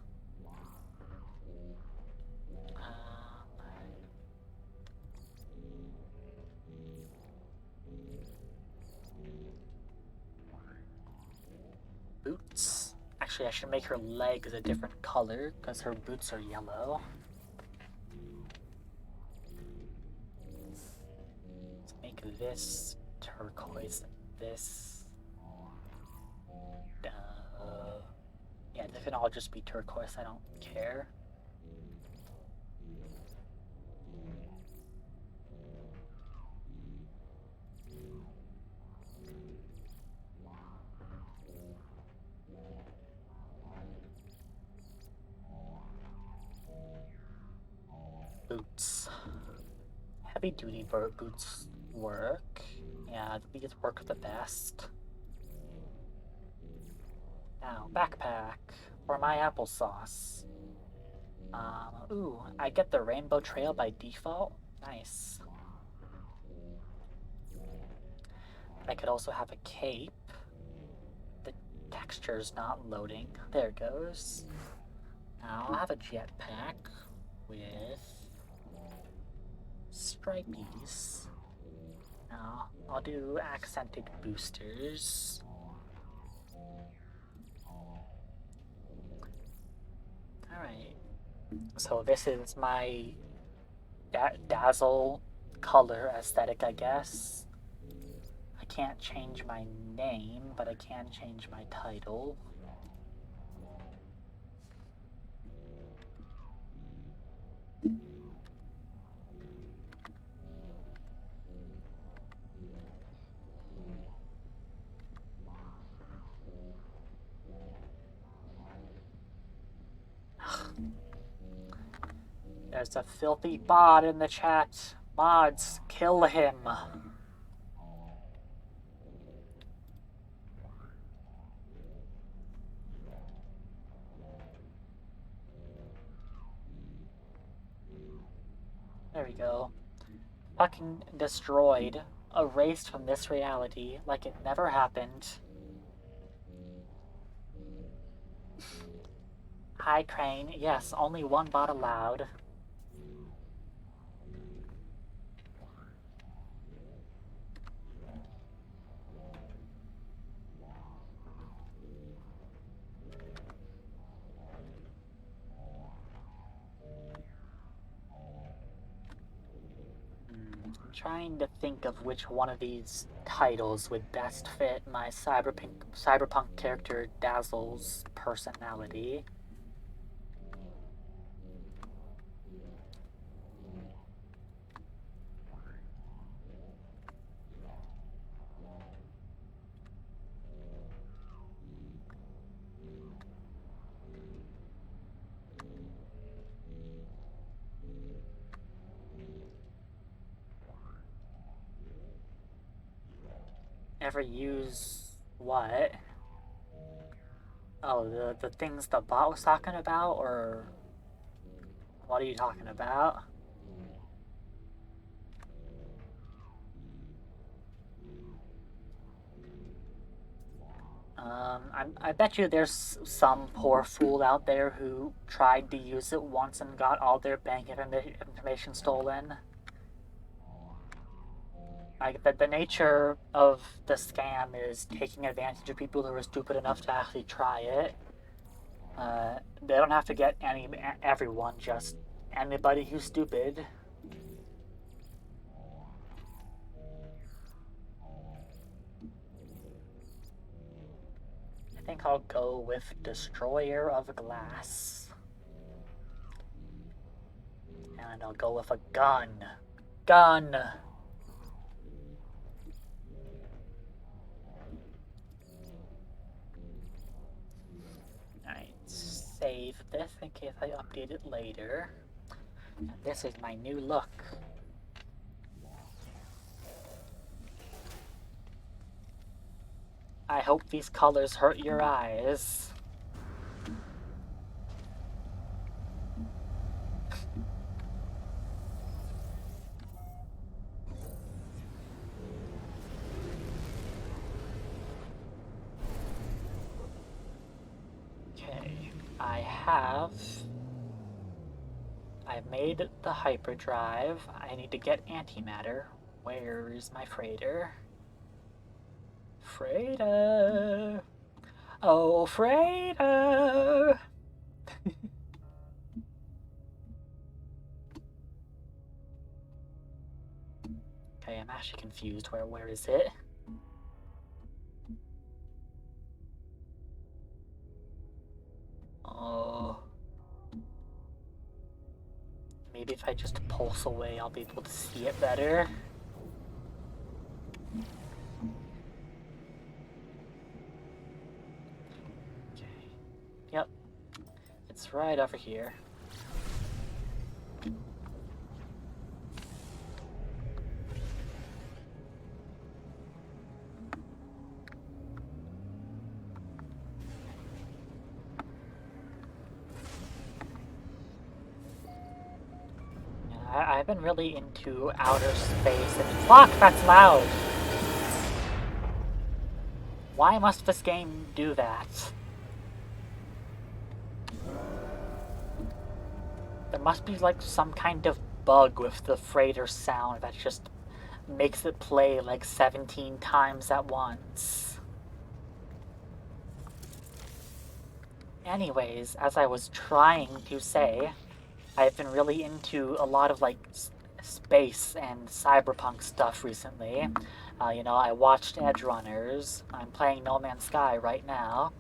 Boots. Actually, I should make her legs a different color because her boots are yellow. Let's make this turquoise and this. Yeah, this can all just be turquoise, I don't care. Boots. Heavy duty boots work. Yeah, these work the best. Now, backpack for my applesauce. Ooh, I get the rainbow trail by default. Nice. I could also have a cape. The texture's not loading. There it goes. Now I'll have a jetpack with stripies. Now I'll do accented boosters. Alright. So this is my dazzle color aesthetic, I guess. I can't change my name, but I can change my title. There's a filthy bot in the chat. Mods, kill him. There we go. Fucking destroyed. Erased from this reality like it never happened. Hi, Crane. Yes, only one bot allowed. Trying to think of which one of these titles would best fit my cyberpunk character Dazzle's personality. Ever use what? Oh, the things the bot was talking about, or what are you talking about? I bet you there's some poor fool out there who tried to use it once and got all their bank information stolen. Like, the nature of the scam is taking advantage of people who are stupid enough to actually try it. They don't have to get everyone, just anybody who's stupid. I think I'll go with Destroyer of Glass. And I'll go with a gun. Gun! Alright, save this in case I update it later. And this is my new look. I hope these colors hurt your eyes. I've made the hyperdrive. I need to get antimatter. Where is my freighter? Freighter! Oh, freighter! Okay, I'm actually confused. Where is it? Oh. Maybe if I just pulse away, I'll be able to see it better. Okay. Yep. It's right over here. I've been really into outer space and fuck, that's loud! Why must this game do that? There must be like some kind of bug with the freighter sound that just makes it play like 17 times at once. Anyways, as I was trying to say, I've been really into a lot of like space and cyberpunk stuff recently. I watched Edge Runners. I'm playing No Man's Sky right now,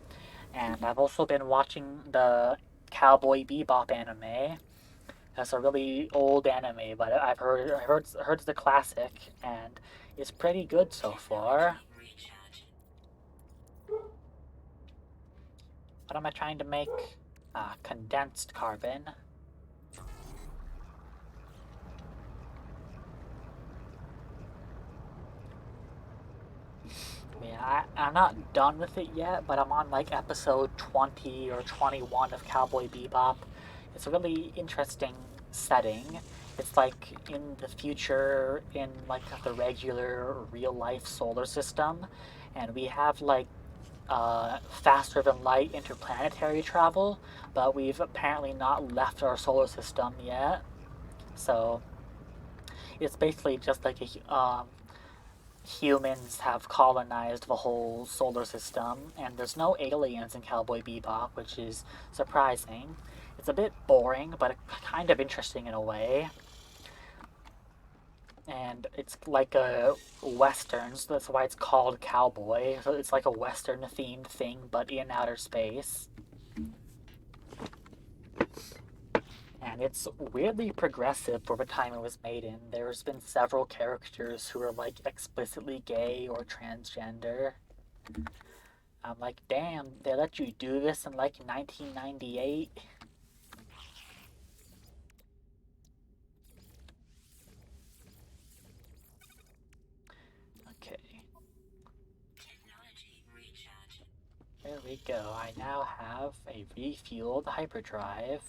and I've also been watching the Cowboy Bebop anime. That's a really old anime, but I've heard it's the classic, and it's pretty good so far. What am I trying to make? Condensed carbon. Yeah, I'm not done with it yet, but I'm on like episode 20 or 21 of Cowboy Bebop. It's a really interesting setting. It's like in the future, in like the regular real life solar system, and we have like faster than light interplanetary travel, but we've apparently not left our solar system yet. So it's basically just like humans have colonized the whole solar system, and there's no aliens in Cowboy Bebop, which is surprising. It's a bit boring, but kind of interesting in a way. And it's like a western, so that's why it's called Cowboy. So it's like a western themed thing, but in outer space. And it's weirdly progressive for the time it was made in. There's been several characters who are like explicitly gay or transgender. I'm like, damn, they let you do this in like 1998? Okay. There we go. I now have a refueled hyperdrive.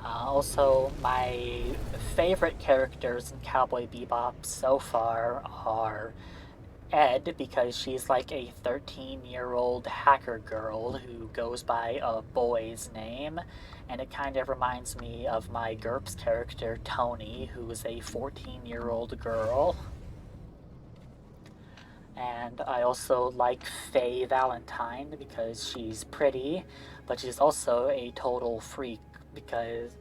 Also, my favorite characters in Cowboy Bebop so far are Ed, because she's like a 13-year-old hacker girl who goes by a boy's name, and it kind of reminds me of my GURPS character Tony, who is a 14-year-old girl. And I also like Faye Valentine because she's pretty, but she's also a total freak because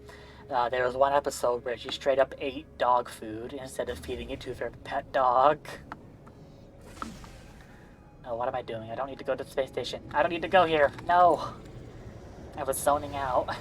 there was one episode where she straight up ate dog food instead of feeding it to their pet dog. No, what am I doing? I don't need to go to the space station. I don't need to go here. No! I was zoning out.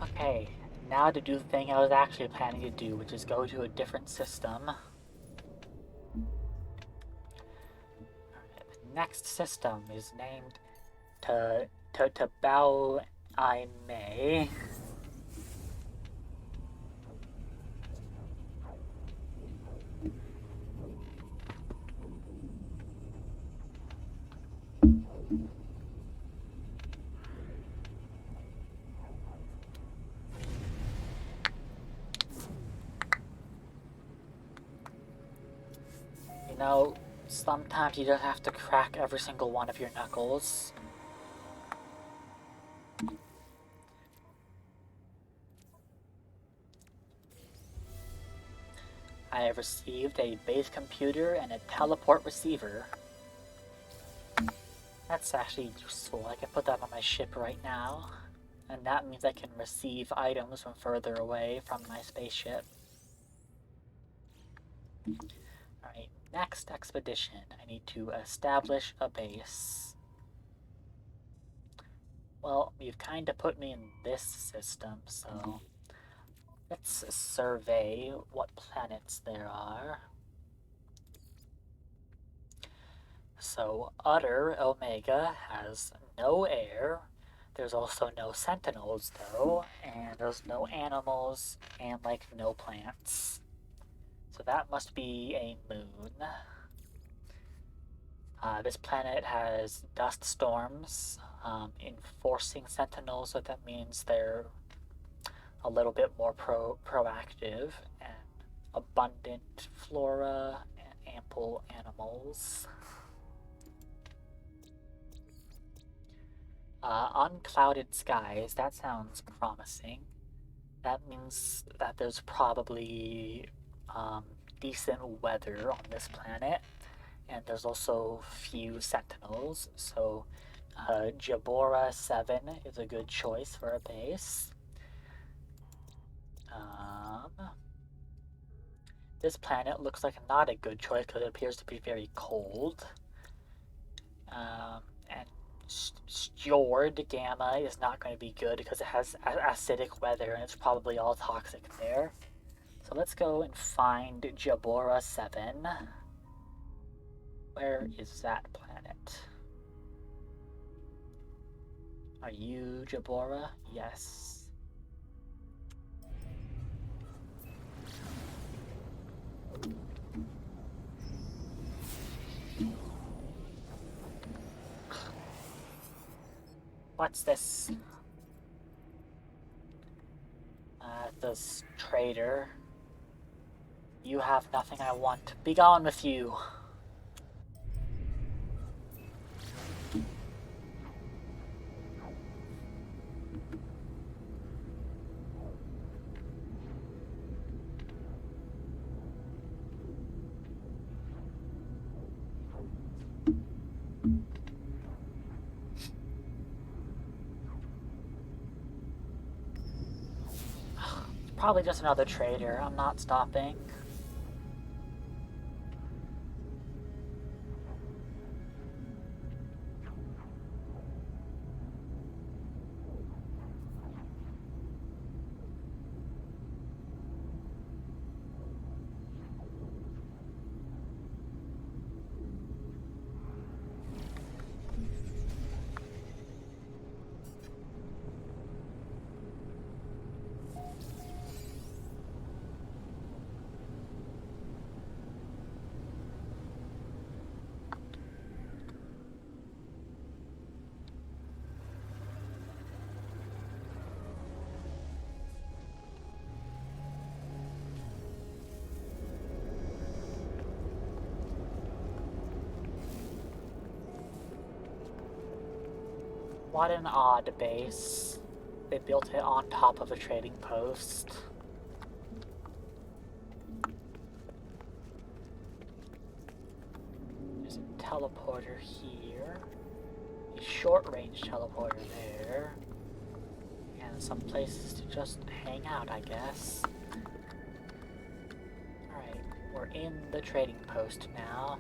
Okay, now to do the thing I was actually planning to do, which is go to a different system. next system is named Bao I Mei. You know, sometimes you just have to crack every single one of your knuckles. I have received a base computer and a teleport receiver. That's actually useful. I can put that on my ship right now. And that means I can receive items from further away from my spaceship. Alright, next expedition. I need to establish a base. Well, you've kind of put me in this system, so let's survey what planets there are. So, Utter Omega has no air. There's also no sentinels, though, and there's no animals, and, like, no plants. So that must be a moon. This planet has dust storms, enforcing sentinels, so that means they're a little bit more proactive, and abundant flora and ample animals. Unclouded skies, that sounds promising. That means that there's probably decent weather on this planet, and there's also few sentinels, so Jabora 7 is a good choice for a base. This planet looks like not a good choice because it appears to be very cold. And Stjord Gamma is not going to be good because it has acidic weather and it's probably all toxic there. So let's go and find Jabora 7. Where is that planet? Are you Jabora? Yes. What's this? This traitor. You have nothing I want. Be gone with you. Probably just another traitor. I'm not stopping. What an odd base. They built it on top of a trading post. There's a teleporter here. A short-range teleporter there. And some places to just hang out, I guess. Alright, we're in the trading post now.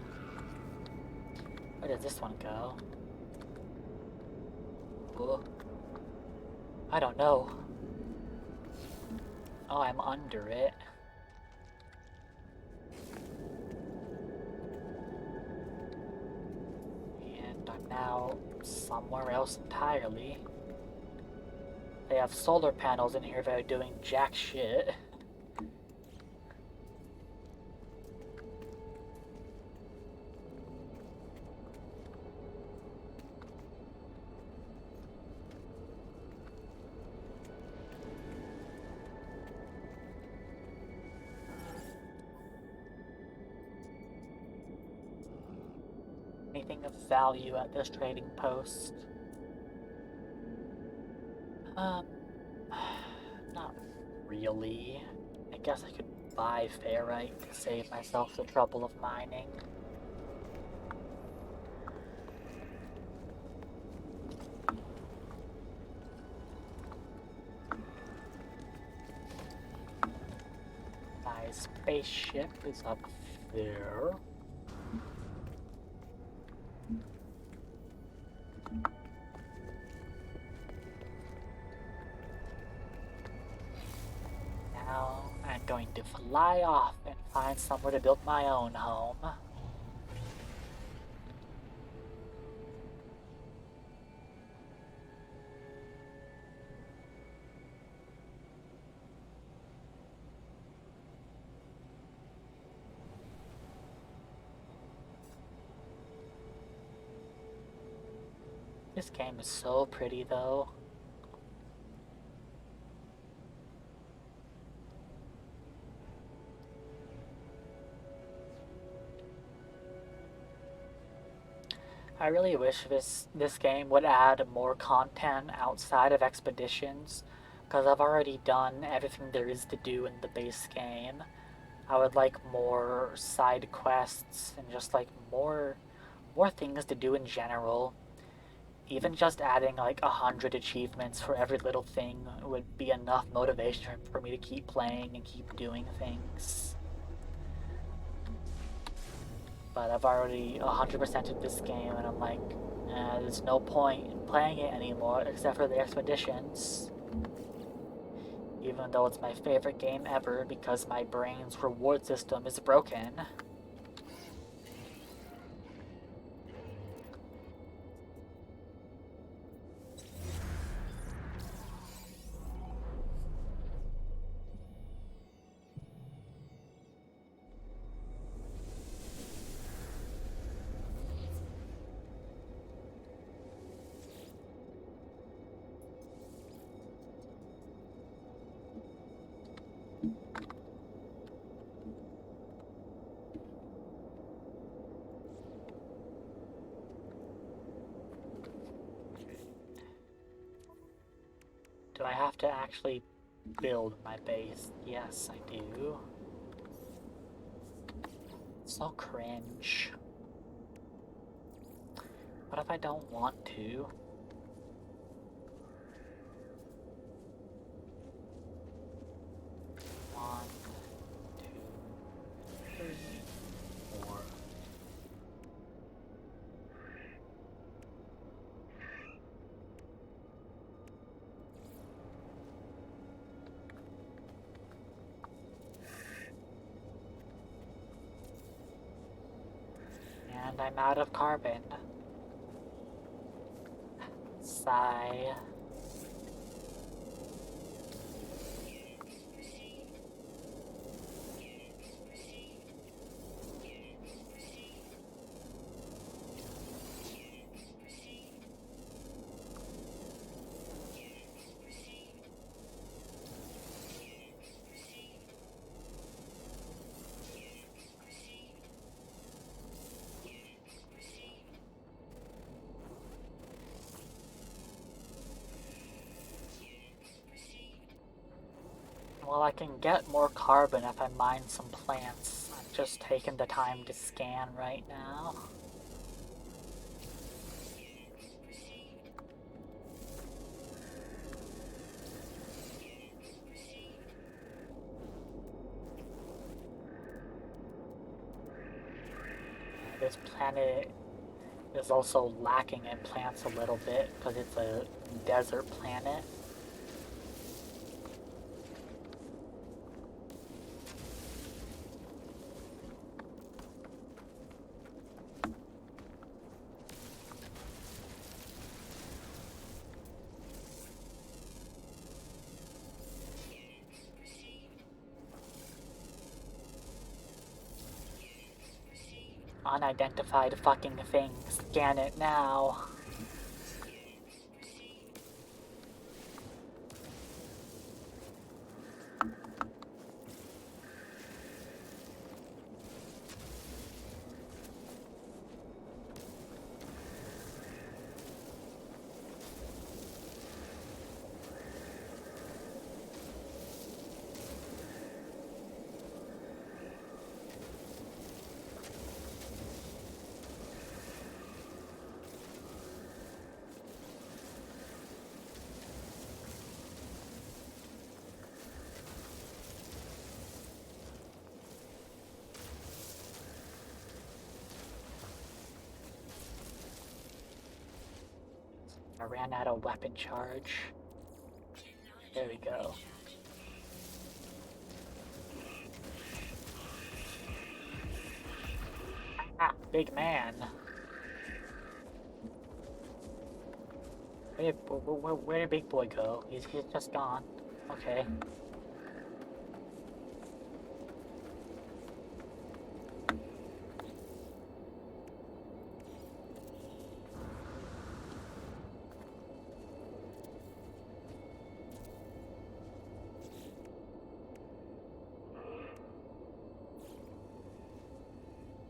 Where does this one go? Ooh. I don't know. Oh, I'm under it. now somewhere else entirely. They have solar panels in here that are doing jack shit. Anything of value at this trading post? Not really. I guess I could buy ferrite to save myself the trouble of mining. My spaceship is up there. Now I'm going to fly off and find somewhere to build my own home. This game is so pretty though. I really wish this game would add more content outside of expeditions, because I've already done everything there is to do in the base game. I would like more side quests and just like more things to do in general. Even just adding like 100 achievements for every little thing would be enough motivation for me to keep playing and keep doing things. But I've already 100%ed this game, and I'm like, there's no point in playing it anymore except for the expeditions. Even though it's my favorite game ever because my brain's reward system is broken. Do I have to actually build my base? Yes, I do. So cringe. What if I don't want to? One, two, three, four. And I'm out of carbon. Sigh. Well, I can get more carbon if I mine some plants. I'm just taking the time to scan right now. This planet is also lacking in plants a little bit because it's a desert planet. Unidentified fucking thing. Scan it now. I ran out of weapon charge. There we go. Ah, big man. Where did Big Boy go? He's just gone. Okay.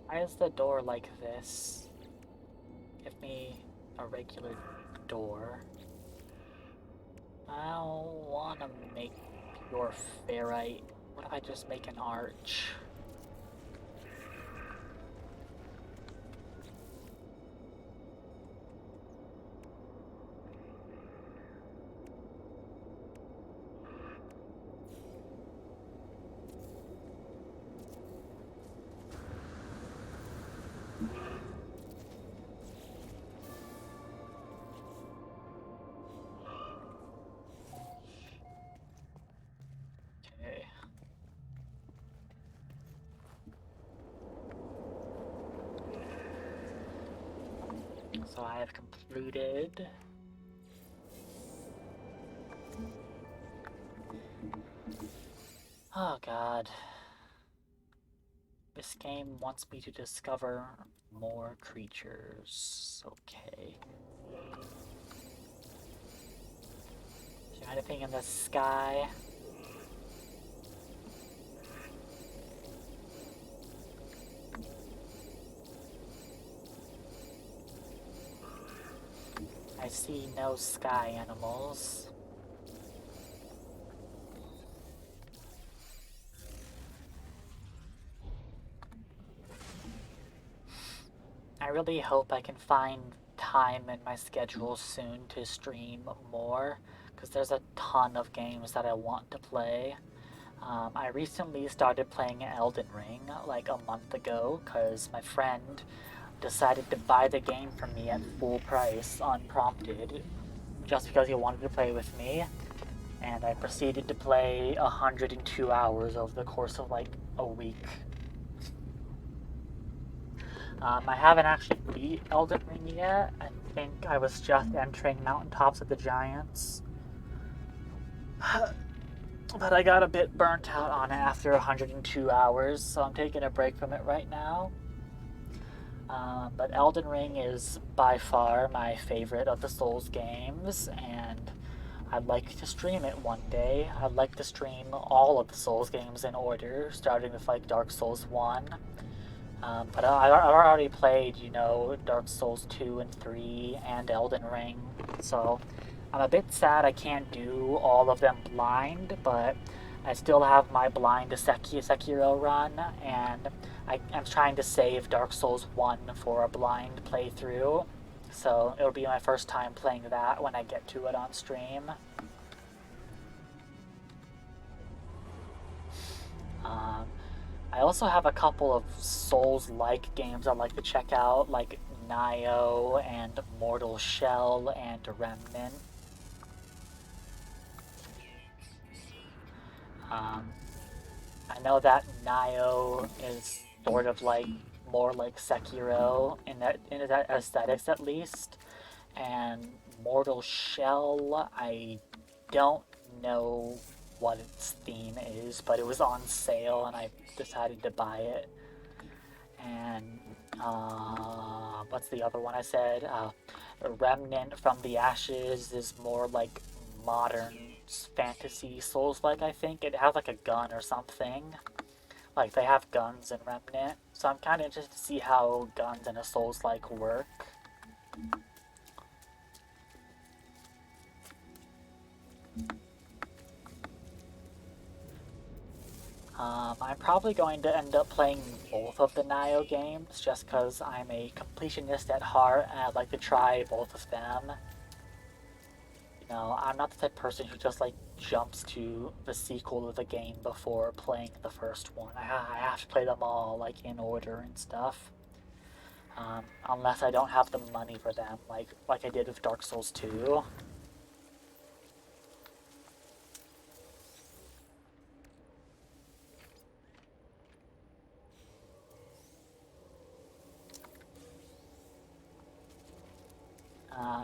Why is the door like this? Give me a regular door. I don't want to make pure ferrite. What if I just make an arch? Okay. So I have concluded. Oh god. This game wants me to discover more creatures. Okay. Is there anything in the sky? I see no sky animals. I really hope I can find time in my schedule soon to stream more, because there's a ton of games that I want to play. I recently started playing Elden Ring like a month ago because my friend decided to buy the game for me at full price unprompted just because he wanted to play with me, and I proceeded to play 102 hours over the course of like a week. I haven't actually beat Elden Ring yet. I think I was just entering Mountaintops of the Giants. But I got a bit burnt out on it after 102 hours, so I'm taking a break from it right now. But Elden Ring is by far my favorite of the Souls games, and I'd like to stream it one day. I'd like to stream all of the Souls games in order, starting with like Dark Souls 1. But I've already played, you know, Dark Souls 2 and 3 and Elden Ring, so I'm a bit sad I can't do all of them blind, but I still have my blind Sekiro run, and I'm trying to save Dark Souls 1 for a blind playthrough, so it'll be my first time playing that when I get to it on stream. I also have a couple of Souls-like games I'd like to check out, like Nioh and Mortal Shell and Remnant. I know that Nioh is sort of like more like Sekiro in that aesthetics at least, and Mortal Shell, I don't know what its theme is, but it was on sale and I decided to buy it. And What's the other one I said? Remnant from the Ashes is more like modern fantasy Souls-like, I think. It has like a gun or something. Like, they have guns in Remnant. So I'm kind of interested to see how guns in a Souls-like work. I'm probably going to end up playing both of the Nioh games just because I'm a completionist at heart and I'd like to try both of them. You know, I'm not the type of person who just like jumps to the sequel of the game before playing the first one. I have to play them all like in order and stuff. Unless I don't have the money for them, like I did with Dark Souls 2.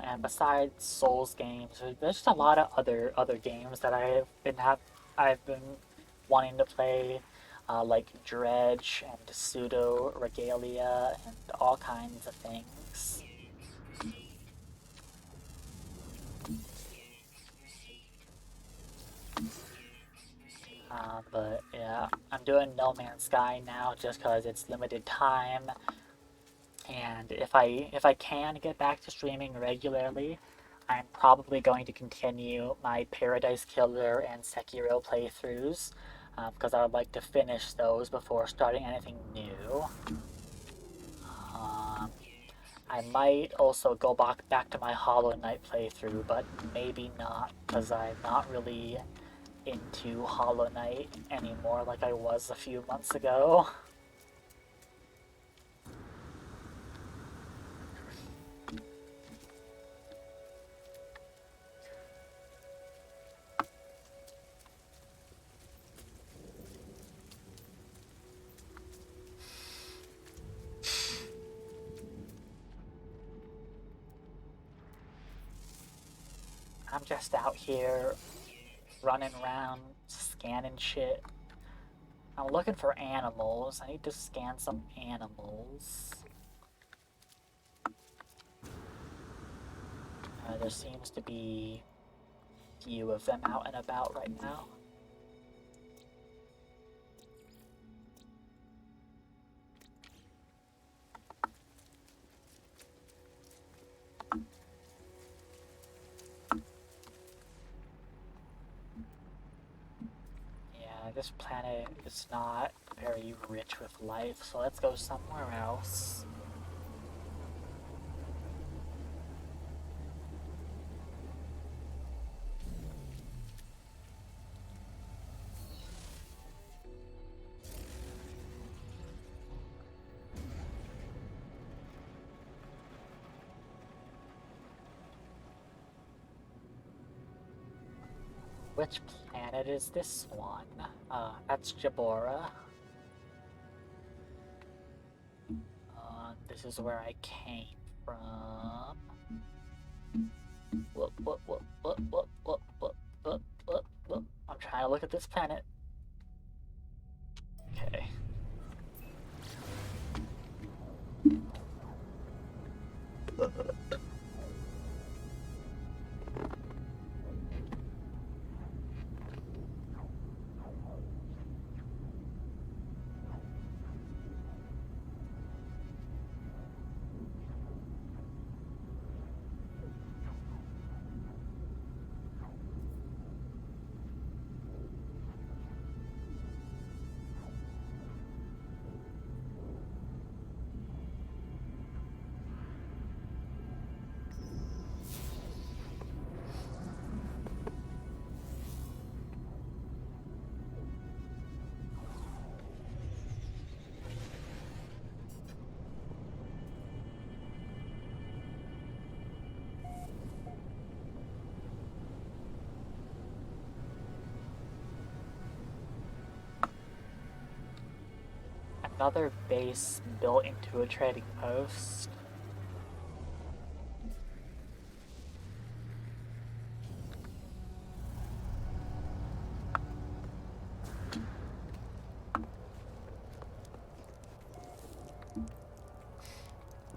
And besides Souls games, there's just a lot of other games that I've been wanting to play, like Dredge and Pseudo Regalia and all kinds of things. But yeah, I'm doing No Man's Sky now just because it's limited time, and if I can get back to streaming regularly, I'm probably going to continue my Paradise Killer and Sekiro playthroughs, because I would like to finish those before starting anything new. Um, I might also go back to my Hollow Knight playthrough, but maybe not, because I'm not really into Hollow Knight anymore like I was a few months ago. I'm just out here running around scanning shit. I'm looking for animals. I need to scan some animals. There seems to be a few of them out and about right now. Yeah, this planet is not very rich with life, so let's go somewhere else. Which planet is this one? That's Jabora. This is where I came from. Whoop, whoop, whoop, whoop, whoop, whoop, whoop, whoop, whoop, whoop. I'm trying to look at this planet. Okay. Another base built into a trading post.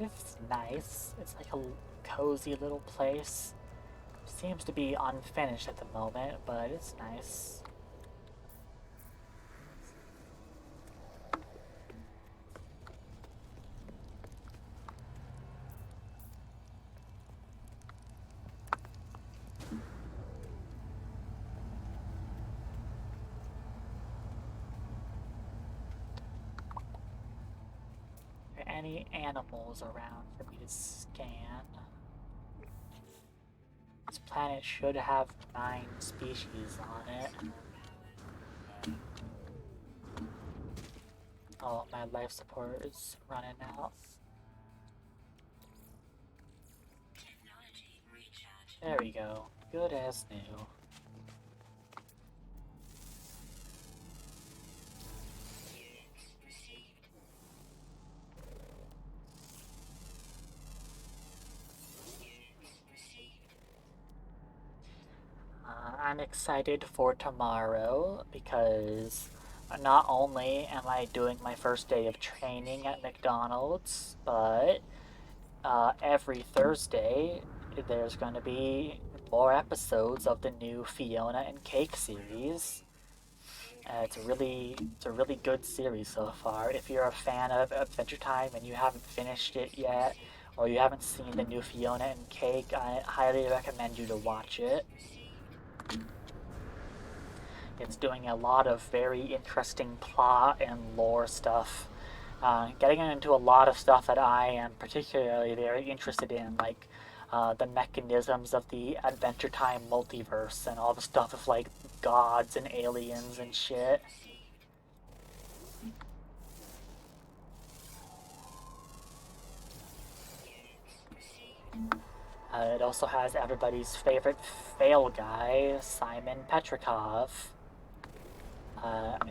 It's nice. It's like a cozy little place. Seems to be unfinished at the moment, but it's nice. Are there any animals around for me to scan? This planet should have 9 species on it. Oh, my life support is running out. There we go. Good as new. I'm excited for tomorrow because not only am I doing my first day of training at McDonald's, but every Thursday there's going to be more episodes of the new Fiona and Cake series. It's a really good series so far. If you're a fan of Adventure Time and you haven't finished it yet, or you haven't seen the new Fiona and Cake, I highly recommend you to watch it. It's doing a lot of very interesting plot and lore stuff. Getting into a lot of stuff that I am particularly very interested in, like the mechanisms of the Adventure Time multiverse and all the stuff of like gods and aliens and shit. It also has everybody's favorite fail guy, Simon Petrikov.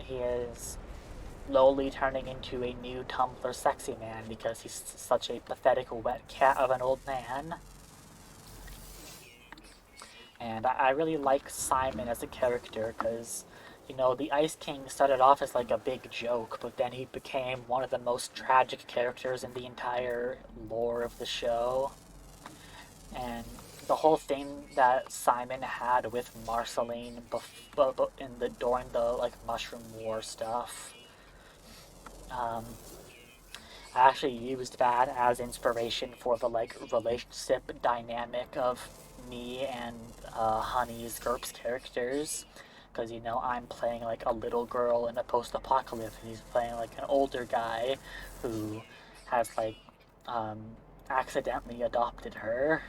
He is slowly turning into a new Tumblr sexy man because he's such a pathetic wet cat of an old man. And I really like Simon as a character because, you know, the Ice King started off as like a big joke, but then he became one of the most tragic characters in the entire lore of the show. And the whole thing that Simon had with Marceline during the like Mushroom War stuff. I actually used that as inspiration for the like relationship dynamic of me and Honey's GURPS characters, because you know I'm playing like a little girl in a post-apocalypse, and he's playing like an older guy who has like accidentally adopted her.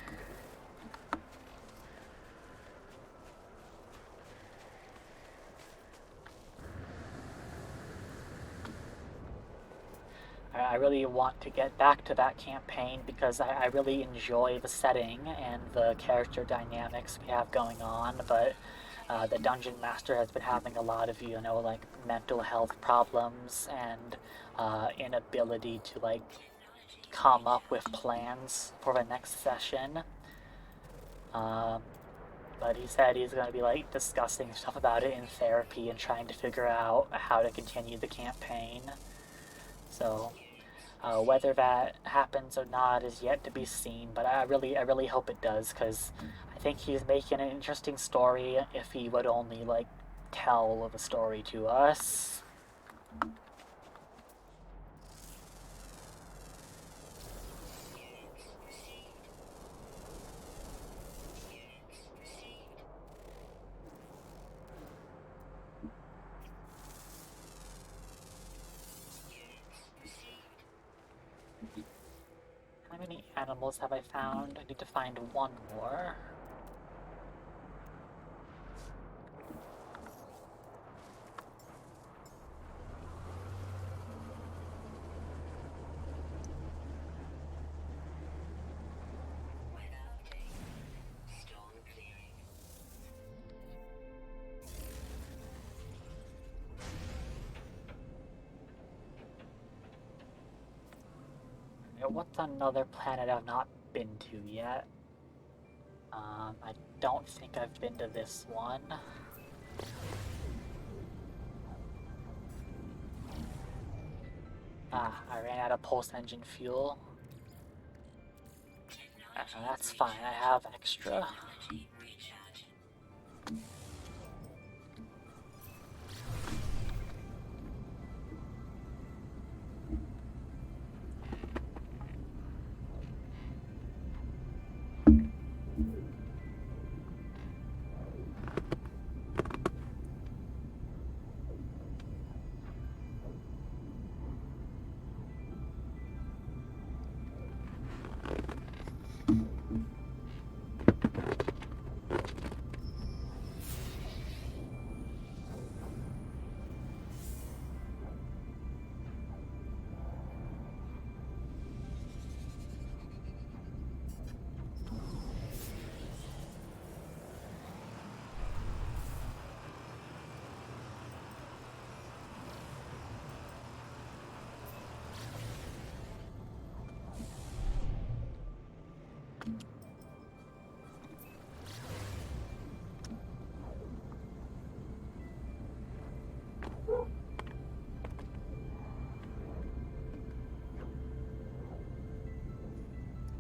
I really want to get back to that campaign because I really enjoy the setting and the character dynamics we have going on, but the Dungeon Master has been having a lot of, you know, like mental health problems and inability to like come up with plans for the next session. But he said he's going to be like discussing stuff about it in therapy and trying to figure out how to continue the campaign. So whether that happens or not is yet to be seen, but I really hope it does, because I think he's making an interesting story if he would only like tell the story to us. How many animals have I found? I need to find one more. What's another planet I've not been to yet? I don't think I've been to this one. I ran out of pulse engine fuel. That's fine, I have extra.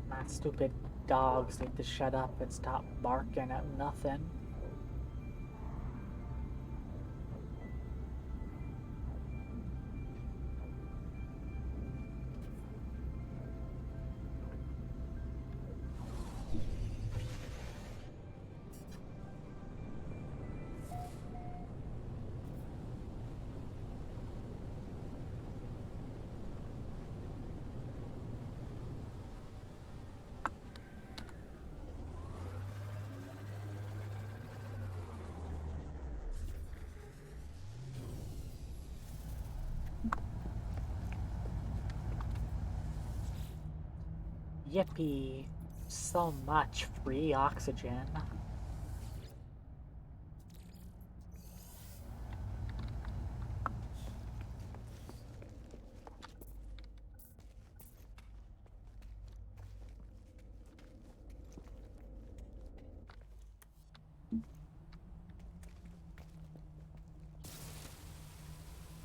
My stupid dogs need to shut up and stop barking at nothing. Yippee! So much free oxygen.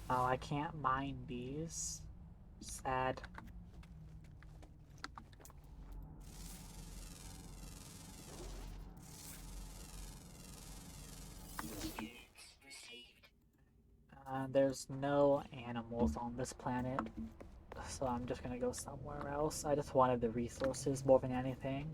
Oh, I can't mine these. Sad. There's no animals on this planet, so I'm just gonna go somewhere else. I just wanted the resources more than anything.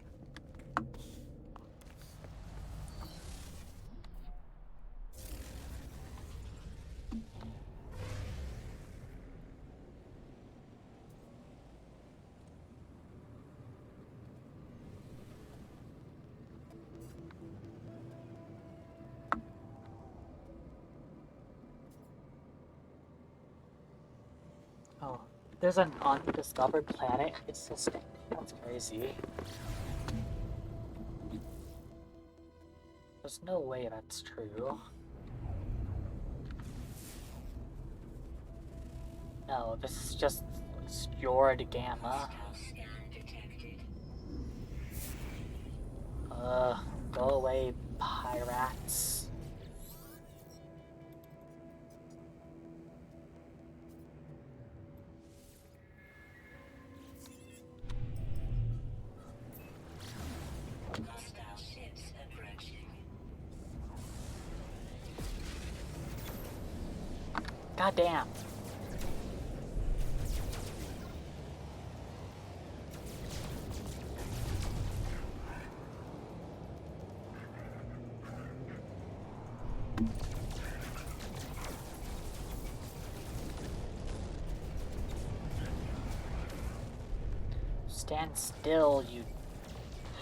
Oh, there's an undiscovered planet existing. That's crazy. There's no way that's true. No, this is just Stjord Gamma. Go away, pirates. Goddamn. Stand still, you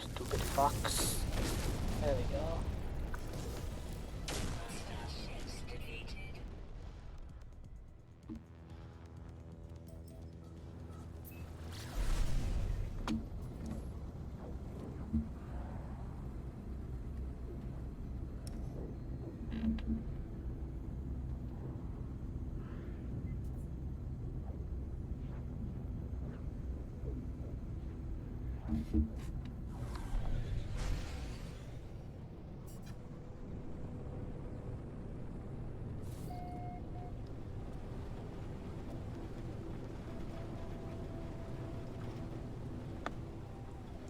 stupid fucks. There we go.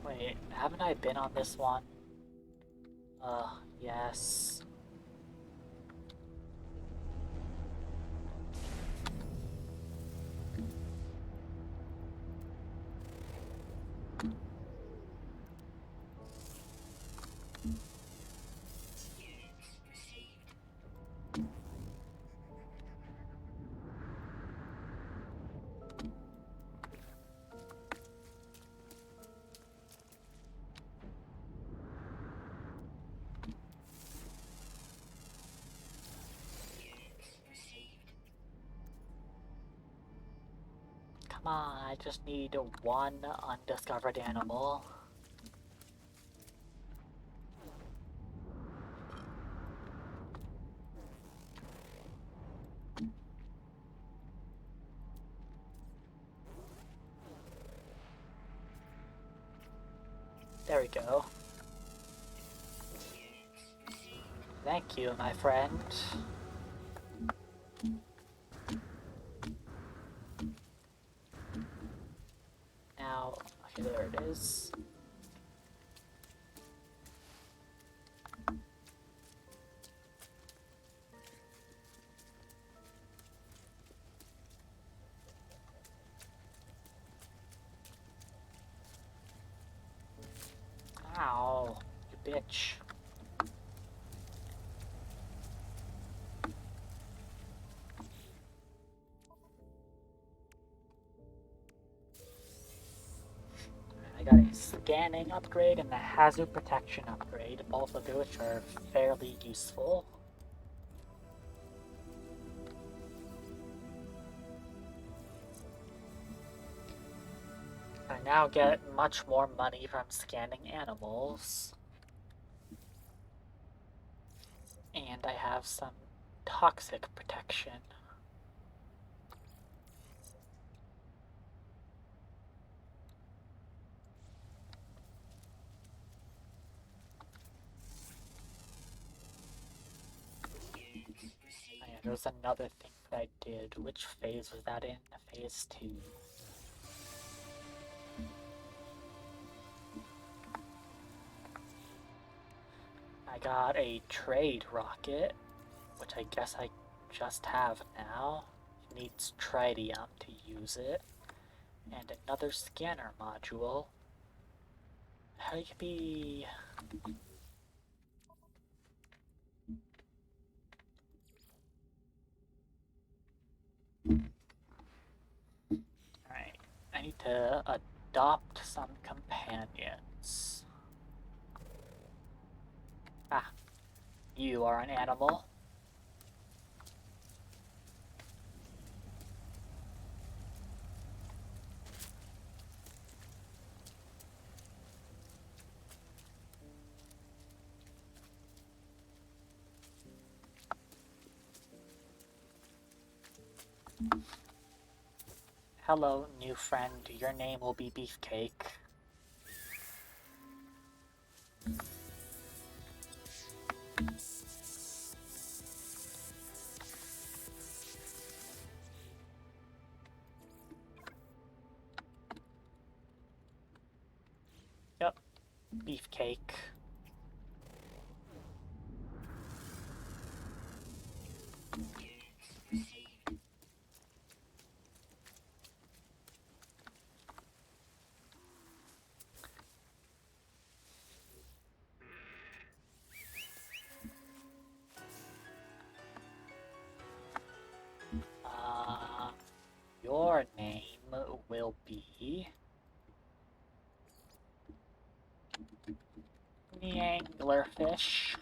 Wait, Wait, haven't I been on this one? Yes. Come on, I just need one undiscovered animal. There we go. Thank you, my friend. Now, okay, there it is. Ow, you bitch. I got a scanning upgrade and a hazard protection upgrade, both of which are fairly useful. I now get much more money from scanning animals. And I have some toxic protection. Oh yeah, there's another thing that I did. Which phase was that in? Phase 2. I got a trade rocket, which I guess I just have now. It needs tritium to use it. And another scanner module. How you be... Alright, I need to adopt some companions. Ah, you are an animal. Hello, new friend. Your name will be Beefcake. Yep, Beefcake. Your name will be... the anglerfish.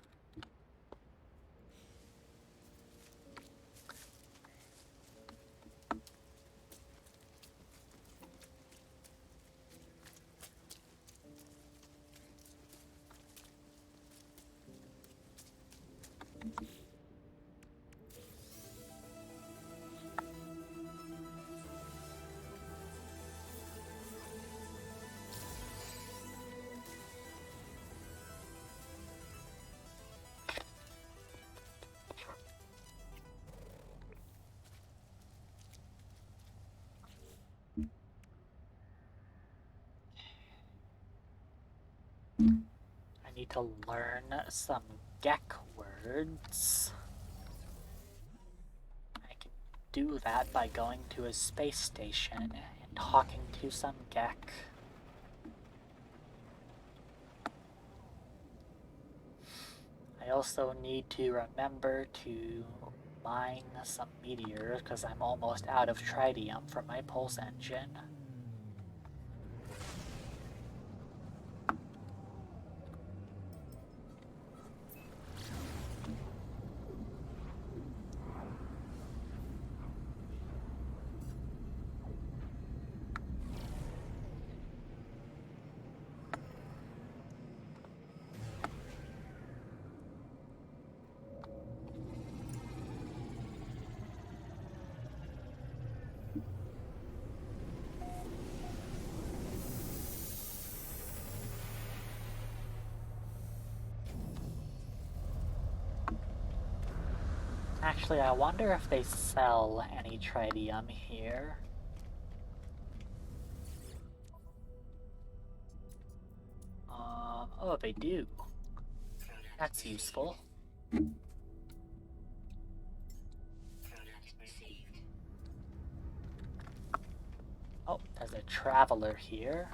to learn some Gek words. I can do that by going to a space station and talking to some Gek. I also need to remember to mine some meteors because I'm almost out of tritium for my pulse engine. Actually, I wonder if they sell any tritium here. Oh, they do. That's useful. Oh, there's a traveler here.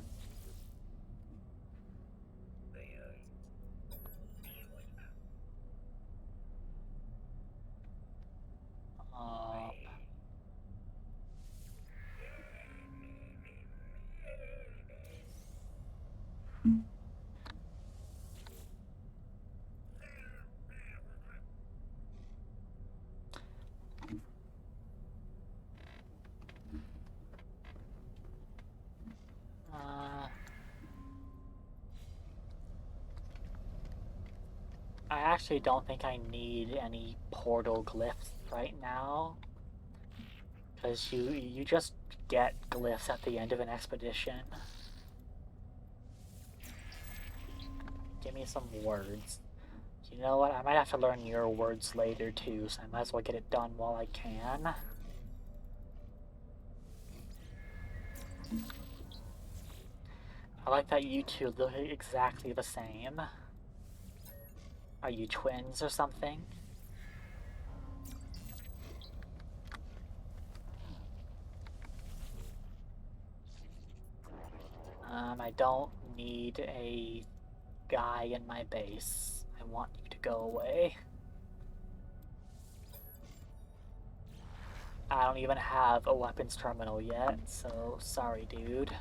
I actually don't think I need any portal glyphs right now. Because you just get glyphs at the end of an expedition. Give me some words. You know what? I might have to learn your words later too, so I might as well get it done while I can. I like that you two look exactly the same. Are you twins or something? I don't need a guy in my base. I want you to go away. I don't even have a weapons terminal yet, so sorry, dude.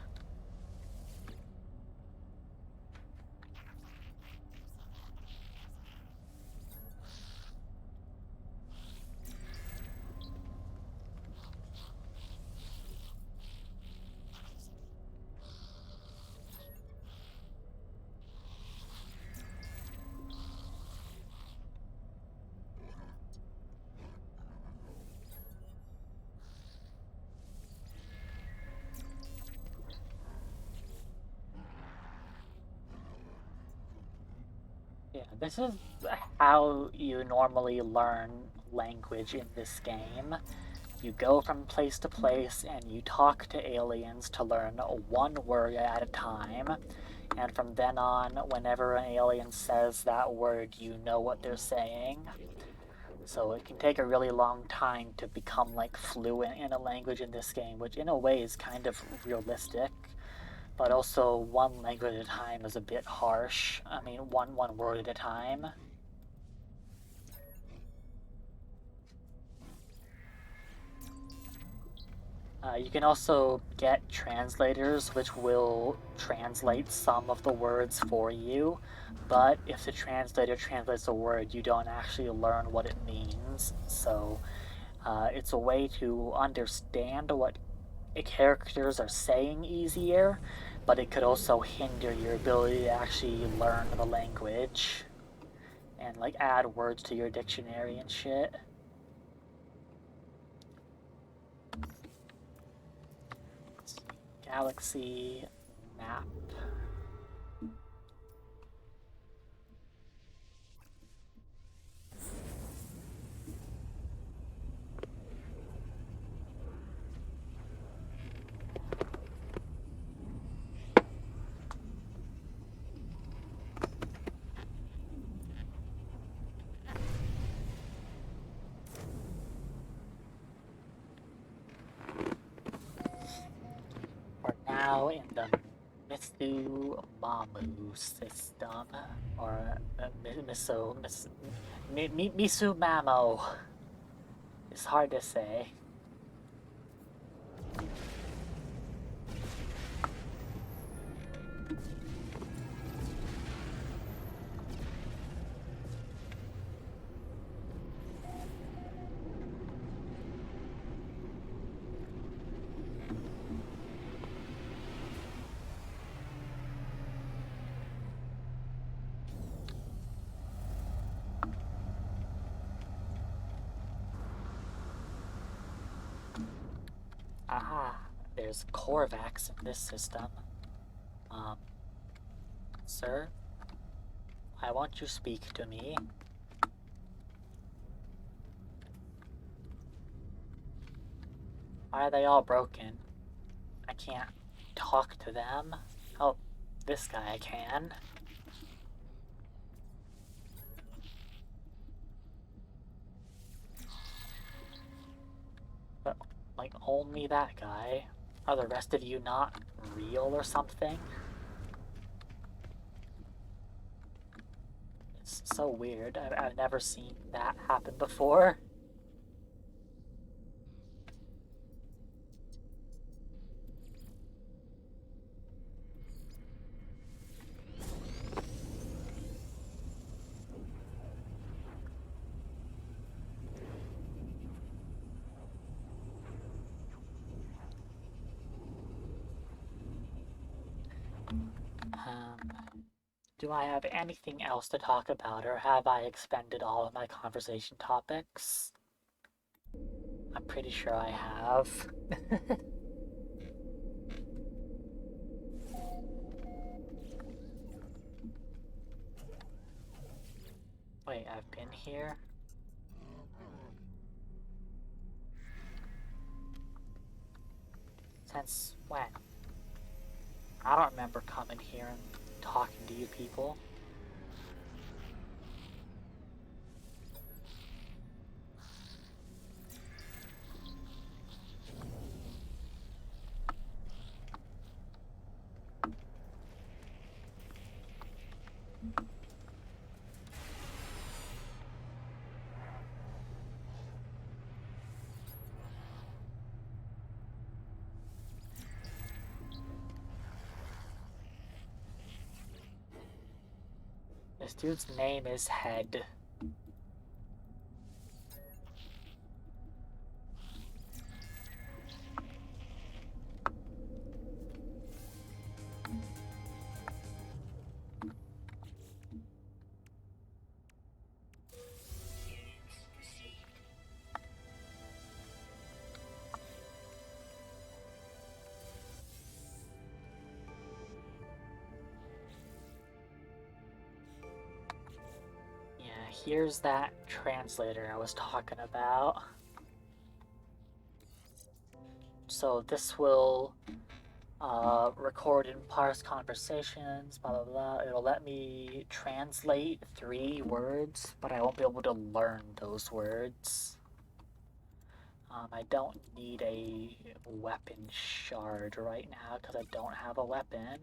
Yeah, this is how you normally learn language in this game. You go from place to place and you talk to aliens to learn one word at a time. And from then on, whenever an alien says that word, you know what they're saying. So it can take a really long time to become like fluent in a language in this game, which in a way is kind of realistic. But also, one language at a time is a bit harsh. I mean, one word at a time. You can also get translators, which will translate some of the words for you. But if the translator translates a word, you don't actually learn what it means. So it's a way to understand what characters are saying easier, but it could also hinder your ability to actually learn the language and like add words to your dictionary and shit. Galaxy map. now in the Mitsumamu system, or Misumamo. It's hard to say. Aha, there's Korvax in this system. Sir, I want you to speak to me. Why are they all broken? I can't talk to them. Oh, this guy can. But, like, only that guy? Are the rest of you not real or something? It's so weird. I've never seen that happen before. Do I have anything else to talk about, or have I expended all of my conversation topics? I'm pretty sure I have. Wait, I've been here? Since when? I don't remember coming here and talking to you people. This dude's name is Head. Here's that translator I was talking about. So this will record and parse conversations, blah blah blah. It'll let me translate 3 words, but I won't be able to learn those words. I don't need a weapon shard right now because I don't have a weapon.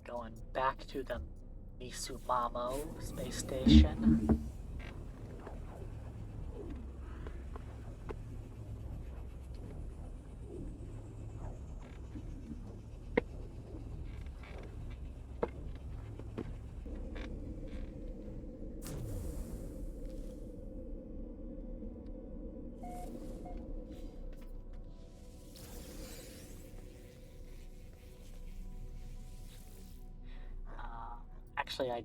Going back to the Misumamo space station. Actually, I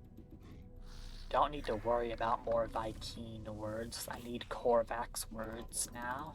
don't need to worry about more Vikine words. I need Korvax words now.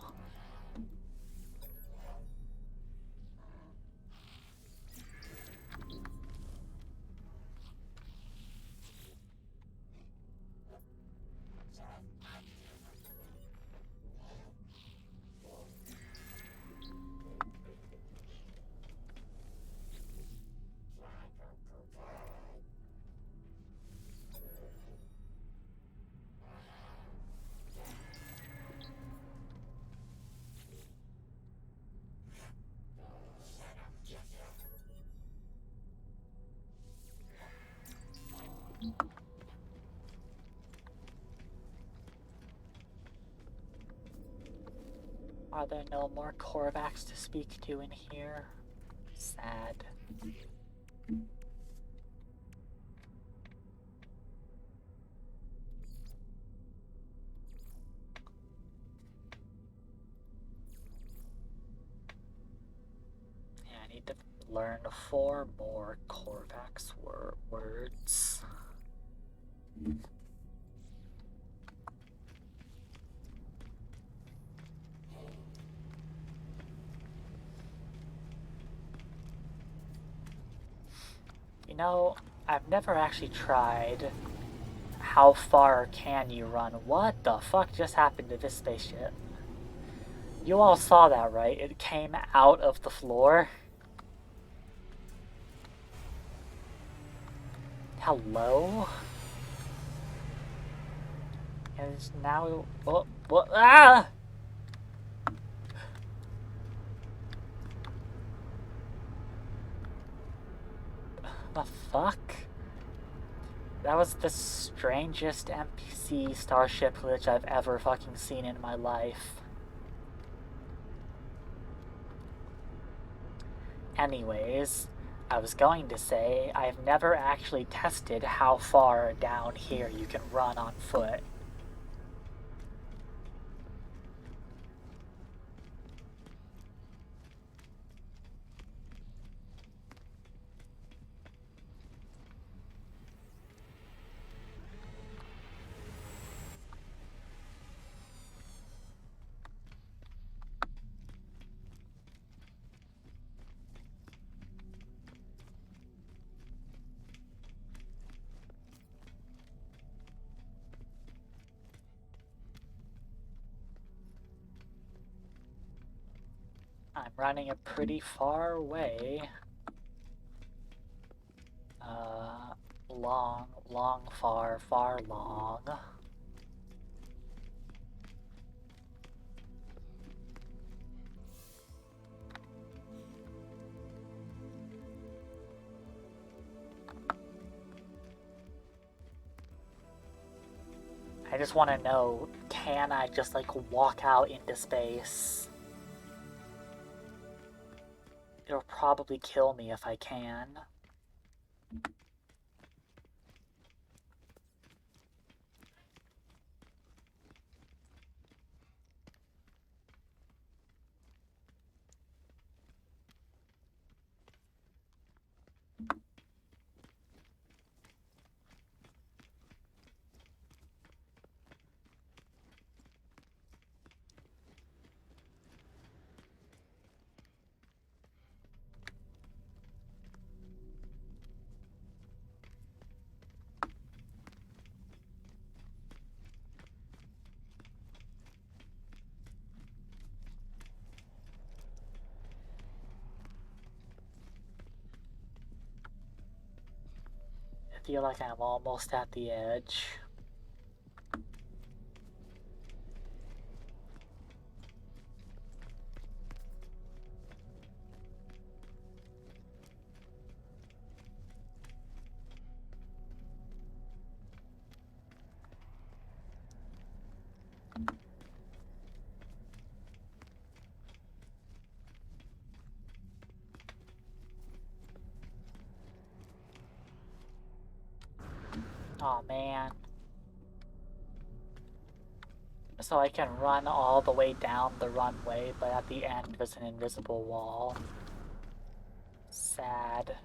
Are there no more Korvax to speak to in here? Sad. Yeah, I need to learn 4 more Korvax words. You know, I've never actually tried how far can you run. What the fuck just happened to this spaceship? You all saw that, right? It came out of the floor. Hello? And it's now... Oh, what? Ah! The fuck? That was the strangest NPC starship glitch I've ever fucking seen in my life. Anyways, I was going to say, I've never actually tested how far down here you can run on foot. I'm running a pretty far way. Long, far, long. I just want to know, can I just like walk out into space? It'll probably kill me if I can. I feel like I'm almost at the edge. Aw, man. So I can run all the way down the runway, but at the end there's an invisible wall. Sad.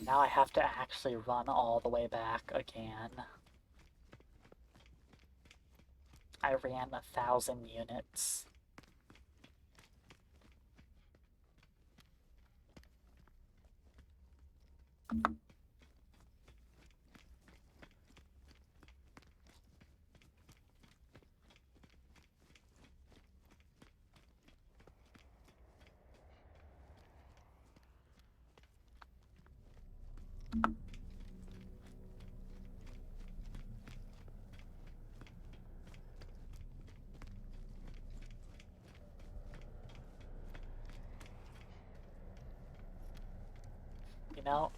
Now I have to actually run all the way back again. I ran 1,000 units. You know,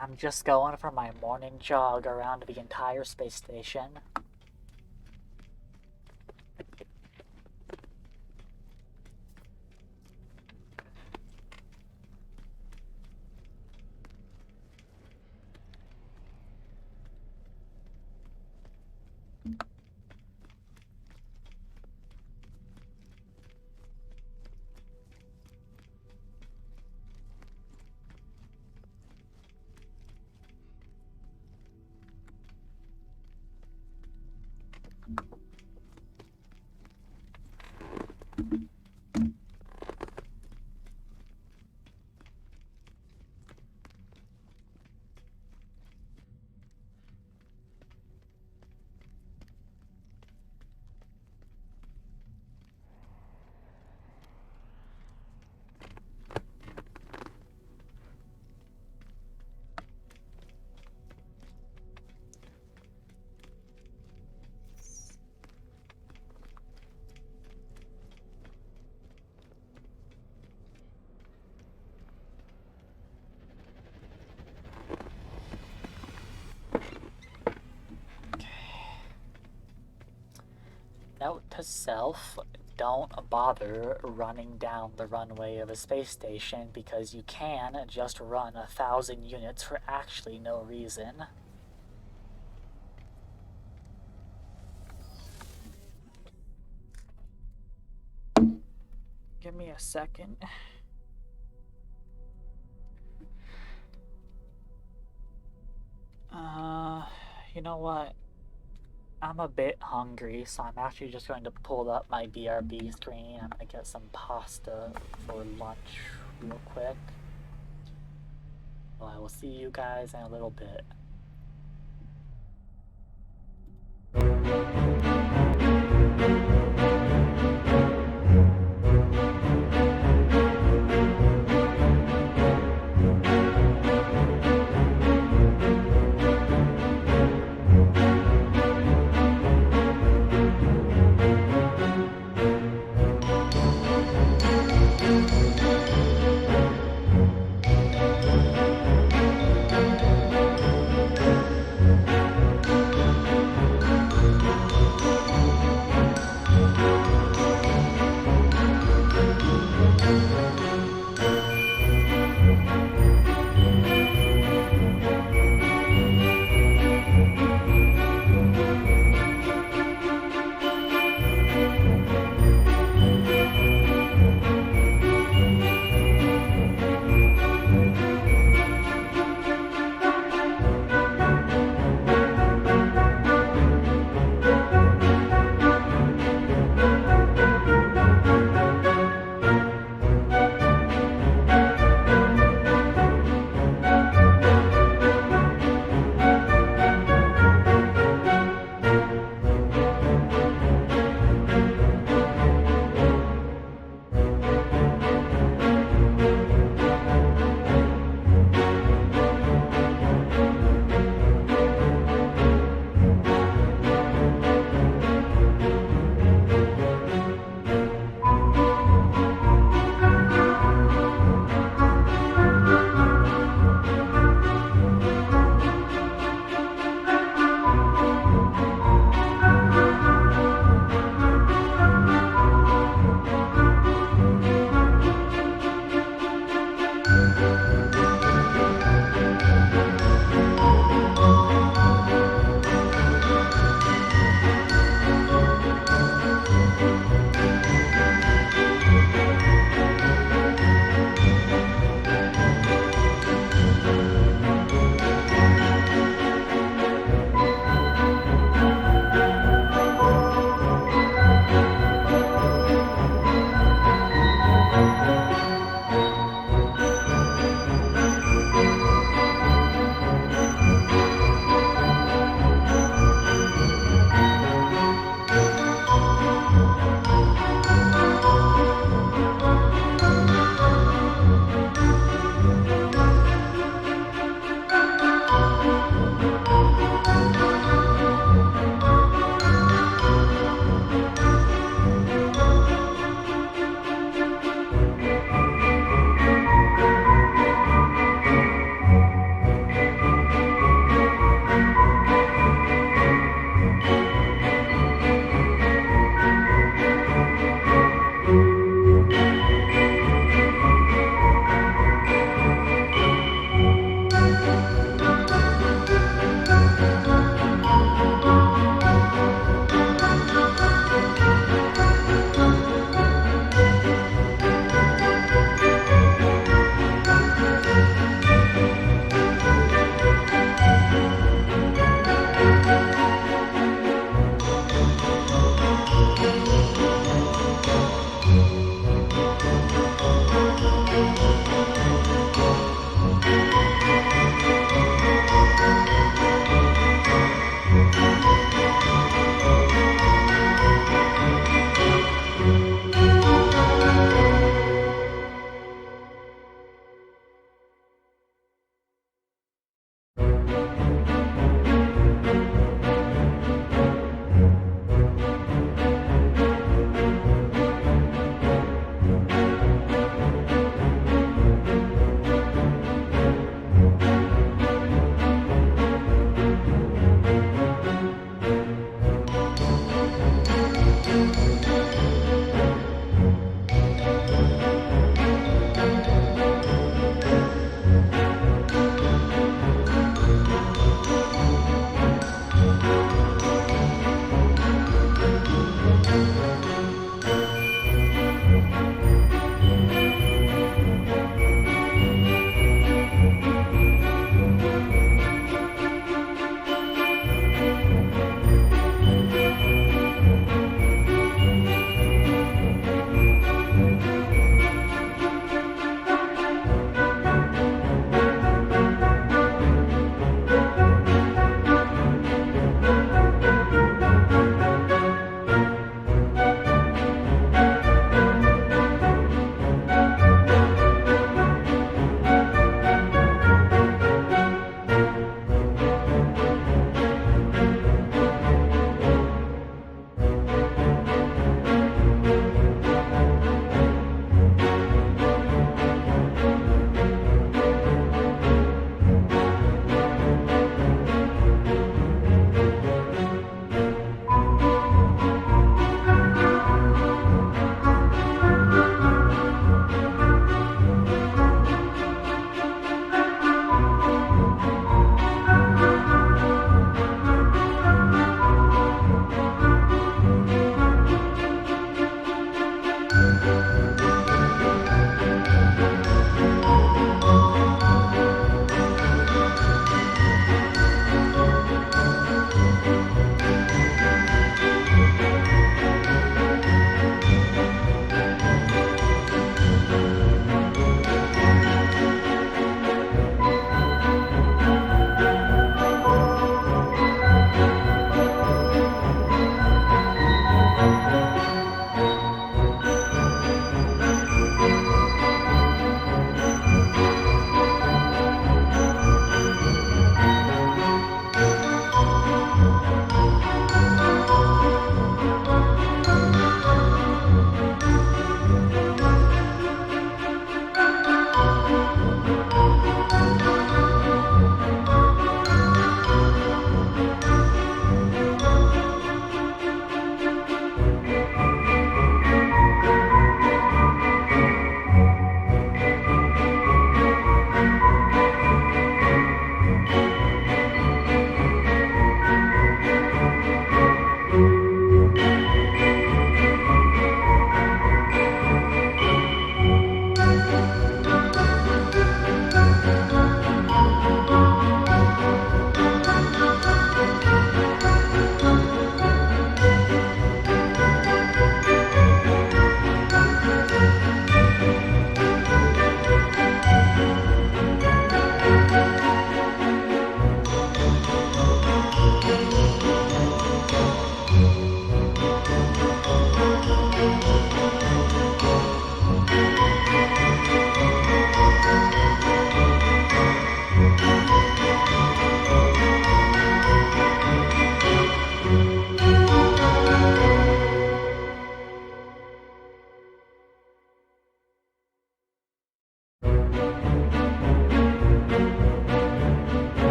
I'm just going for my morning jog around the entire space station. Note to self, don't bother running down the runway of a space station because you can just run 1,000 units for actually no reason. Give me a second. You know what? I'm a bit hungry, so I'm actually just going to pull up my BRB screen. I'm gonna get some pasta for lunch real quick. Well, I will see you guys in a little bit.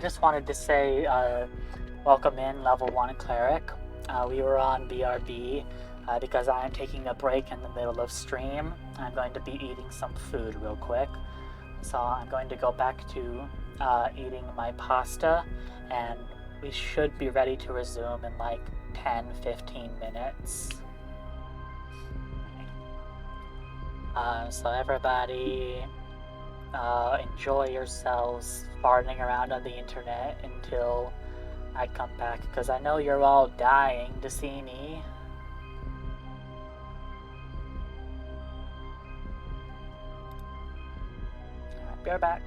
I just wanted to say welcome in level 1 cleric. We were on BRB because I am taking a break in the middle of stream. I'm going to be eating some food real quick. So I'm going to go back to eating my pasta, and we should be ready to resume in like 10-15 minutes. So everybody enjoy yourselves farting around on the internet until I come back, because I know you're all dying to see me. Alright, be right back.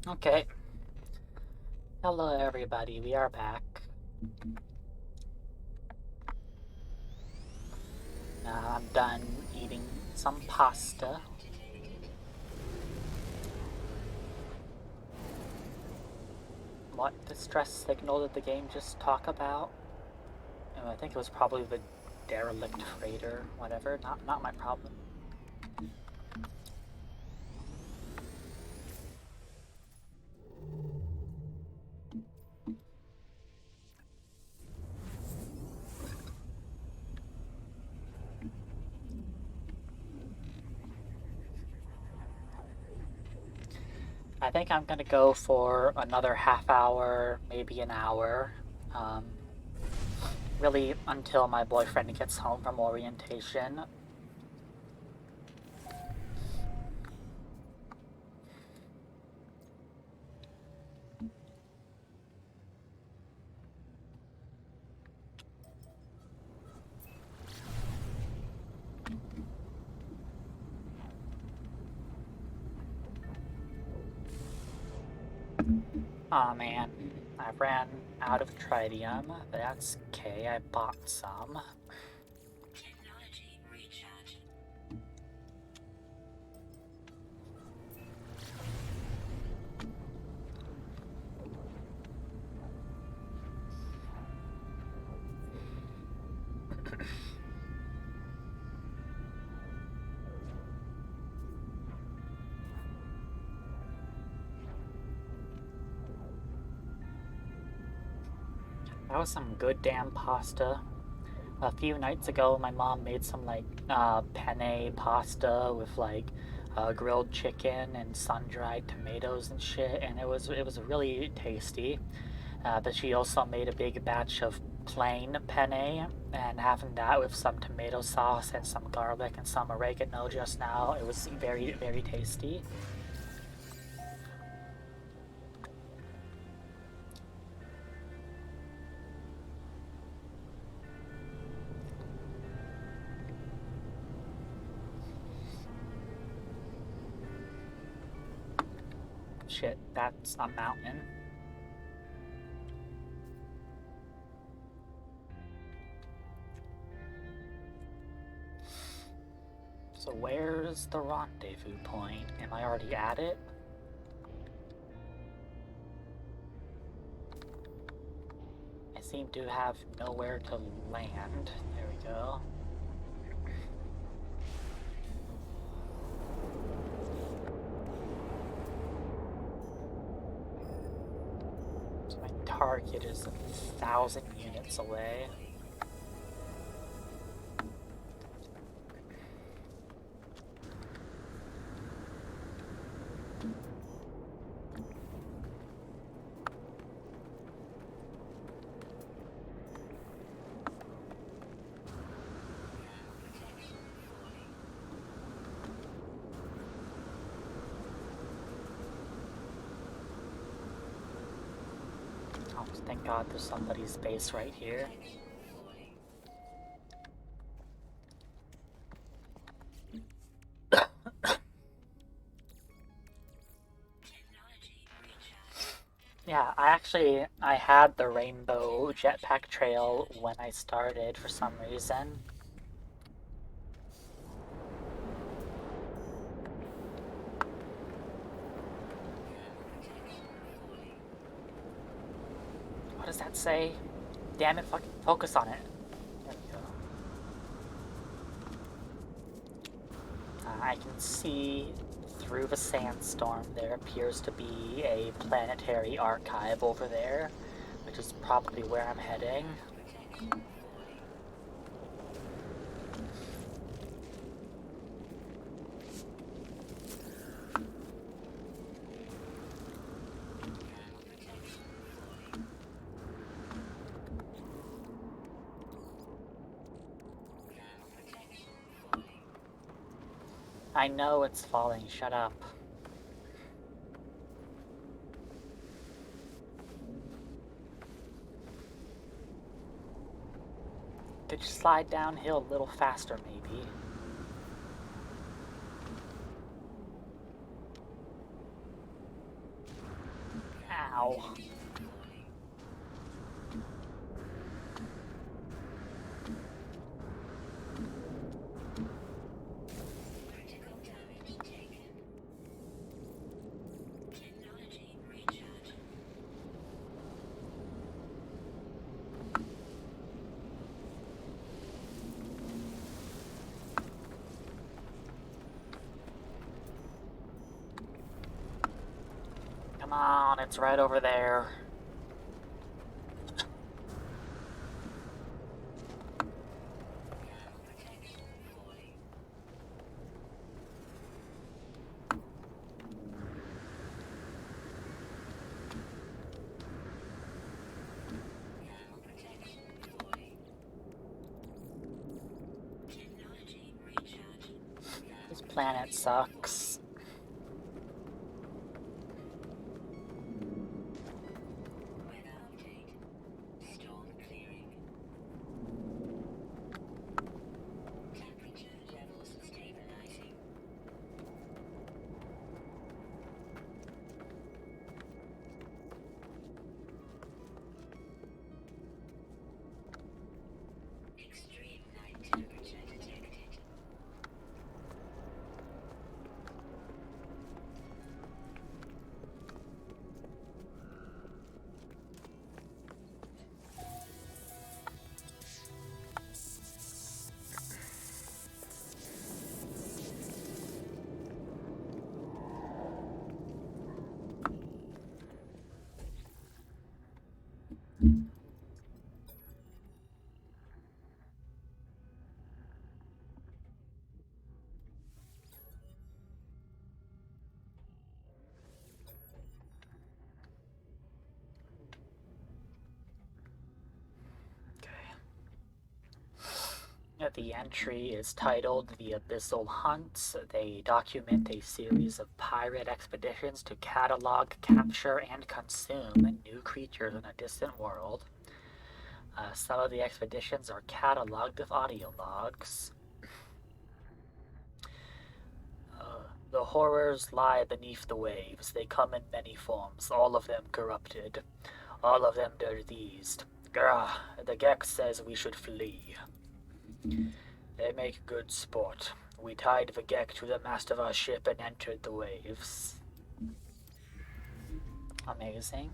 Okay. Hello, everybody. We are back. I'm done eating some pasta. What distress signal did the game just talk about? I think it was probably the derelict freighter, whatever. Not my problem. I think I'm gonna go for another half hour, maybe an hour. Really until my boyfriend gets home from orientation. Aw, man, I ran out of tritium, but that's okay, I bought some. Technology recharge. That was some good damn pasta. A few nights ago, my mom made some like penne pasta with like grilled chicken and sun-dried tomatoes and shit, and it was really tasty. But she also made a big batch of plain penne, and having that with some tomato sauce and some garlic and some oregano just now, it was very, very tasty. Shit, that's a mountain. So where's the rendezvous point? Am I already at it? I seem to have nowhere to land. There we go. So my target is 1,000 units away. Oh, thank God there's somebody's base right here. Yeah, I had the rainbow jetpack trail when I started for some reason. What does that say? Damn it, fucking focus on it. There we go. I can see through the sandstorm there appears to be a planetary archive over there, which is probably where I'm heading. I know it's falling, shut up. Could you slide downhill a little faster, maybe? Ow. Critical damage taken. Technology recharge. Come on, it's right over there. Thermal protection falling. Thermal protection falling. Technology recharging. This planet sucks. Weather update. Storm clearing. Temperature levels stabilizing. Extreme night temperature detected. The entry is titled The Abyssal Hunts. They document a series of pirate expeditions to catalog, capture, and consume new creatures in a distant world. Some of the expeditions are cataloged with audio logs. The horrors lie beneath the waves. They come in many forms, all of them corrupted, all of them diseased. Grah, the Gex says we should flee. They make good sport. We tied the Gek to the mast of our ship and entered the waves. Amazing.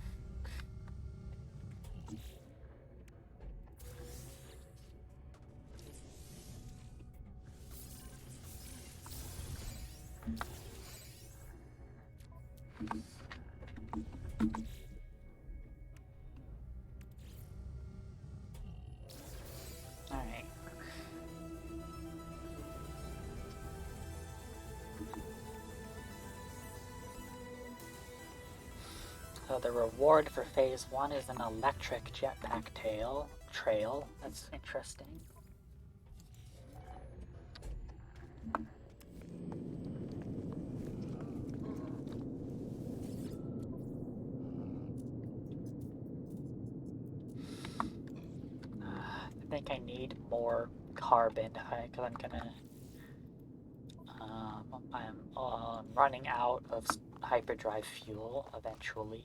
Alright. So the reward for phase 1 is an electric jetpack trail. That's interesting. I think I need more carbon because I'm gonna. I'm running out of hyperdrive fuel eventually.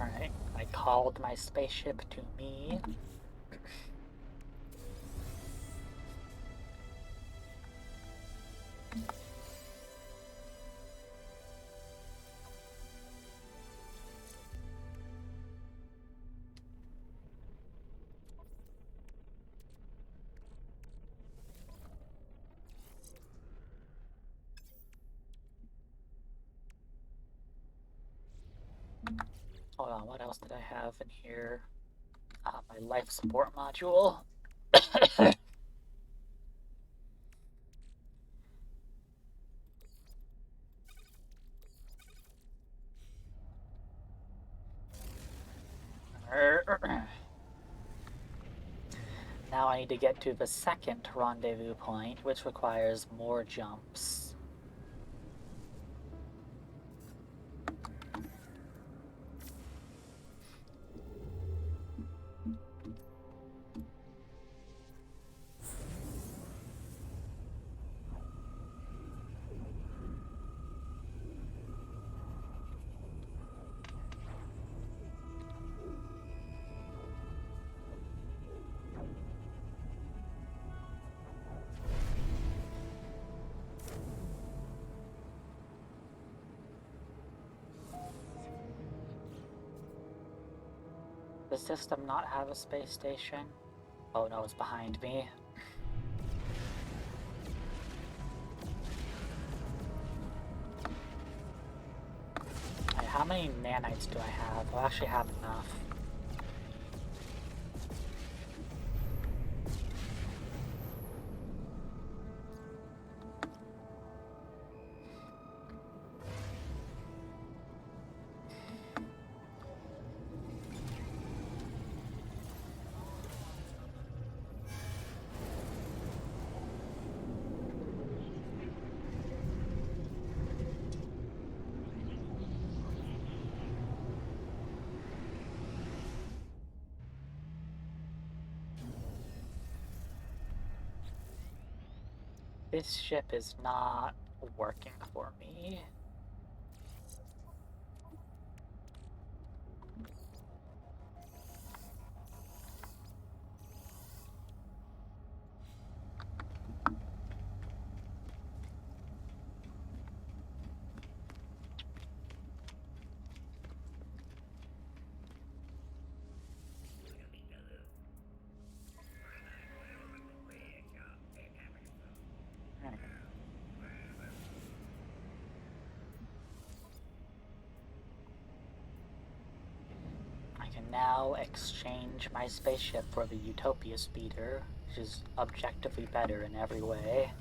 Alright, I called my spaceship to me. Hold on, what else did I have in here? My life support module. now I need to get to the second rendezvous point, which requires more jumps. Does the system not have a space station? Oh no, it's behind me. Alright, how many nanites do I have? I actually have enough. This ship is not working for me. I can now exchange my spaceship for the Utopia speeder, which is objectively better in every way.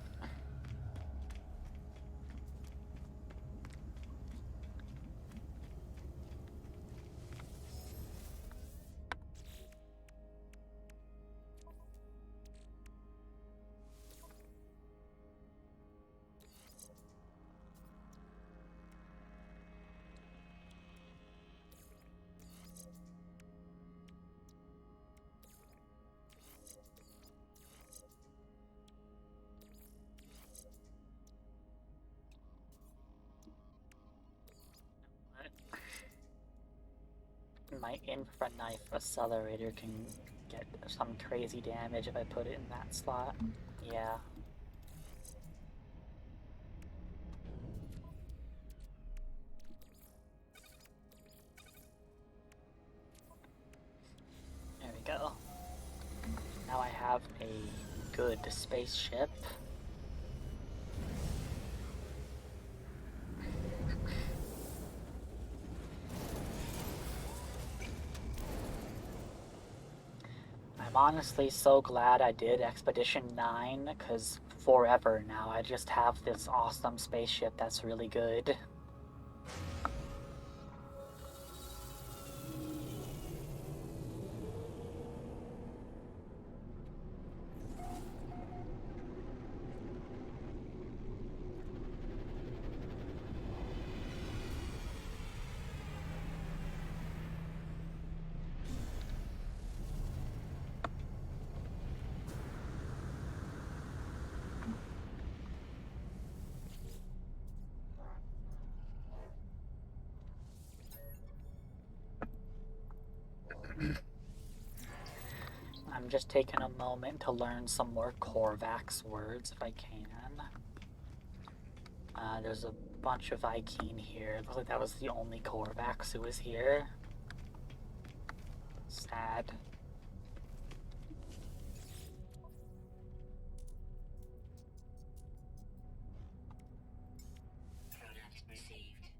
My infra knife accelerator can get some crazy damage if I put it in that slot. Yeah. There we go. Now I have a good spaceship. I'm honestly so glad I did Expedition 9, because forever now I just have this awesome spaceship that's really good. I'm just taking a moment to learn some more Korvax words if I can. There's a bunch of Vikeen here. Looks like that was the only Korvax who was here. Sad. Product received.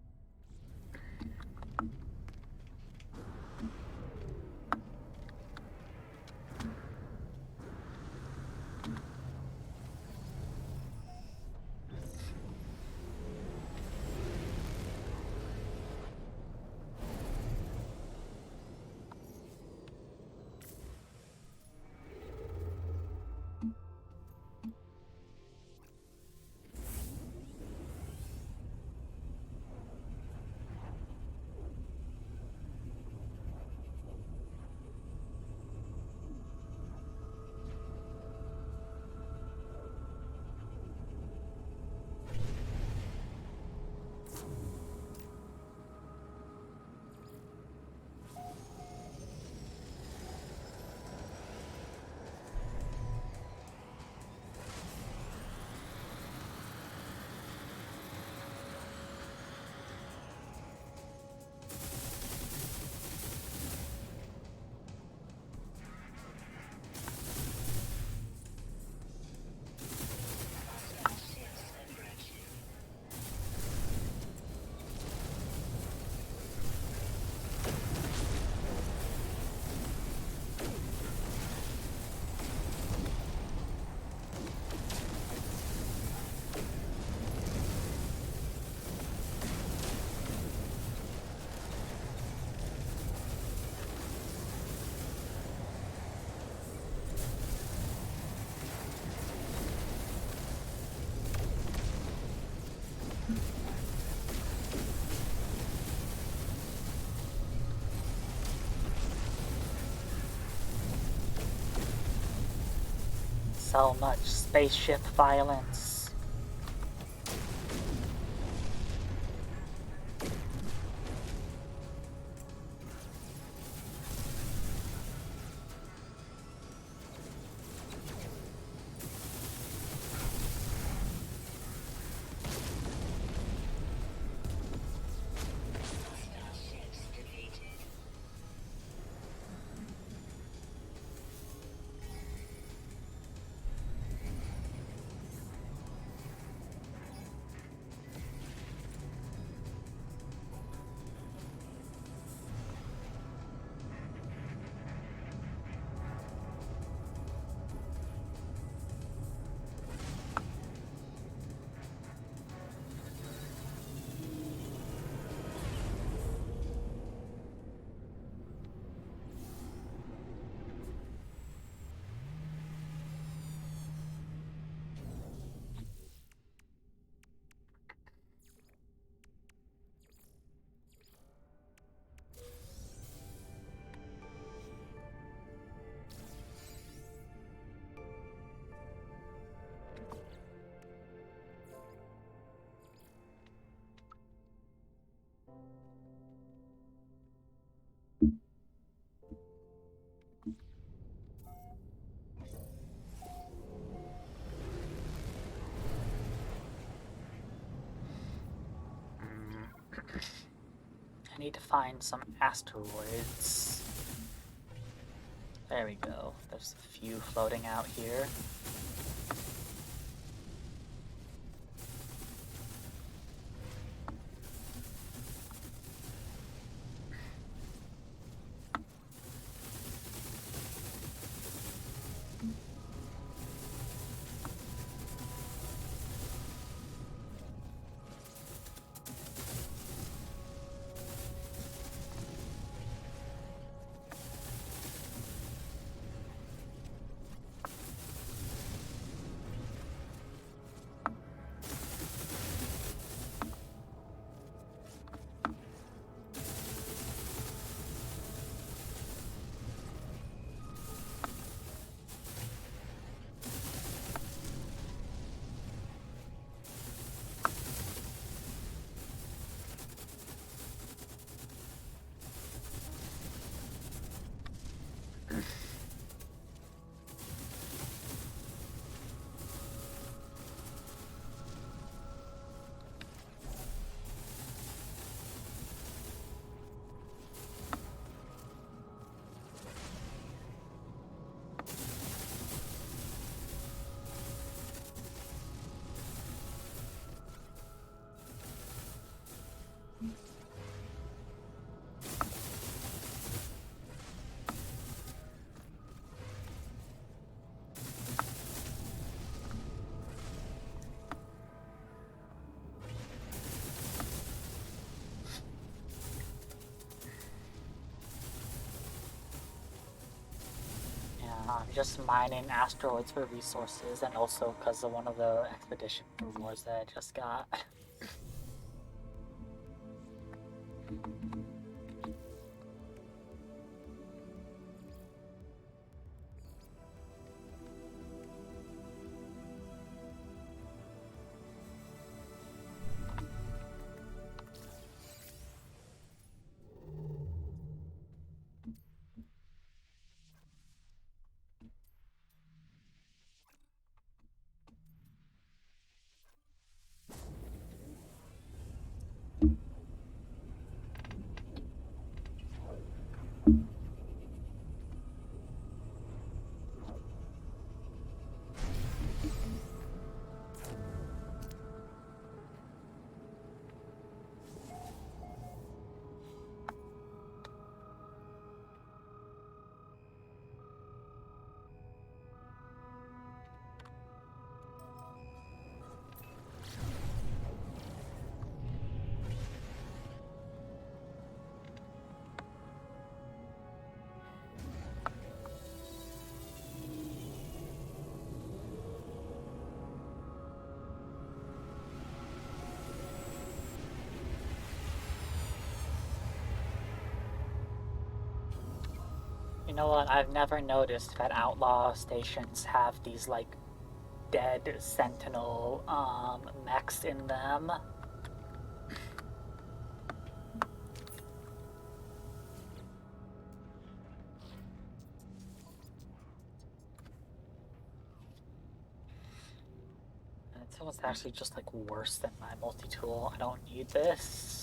So much spaceship violence. Hostile ships defeated. I need to find some asteroids. There we go. There's a few floating out here. I'm just mining asteroids for resources, and also because of one of the expedition rewards that I just got. You know what? I've never noticed that outlaw stations have these, like, dead sentinel, mechs in them. And it's almost actually just, like, worse than my multi-tool. I don't need this.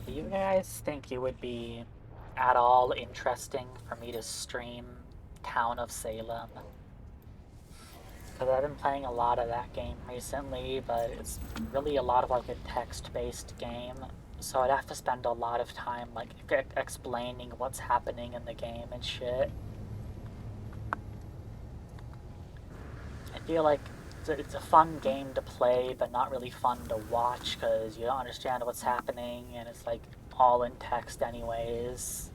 Do you guys think it would be at all interesting for me to stream Town of Salem? Because I've been playing a lot of that game recently, but it's really a lot of like a text-based game, so I'd have to spend a lot of time like explaining what's happening in the game and shit. I feel like it's a fun game to play, but not really fun to watch because you don't understand what's happening, and it's like all in text anyways.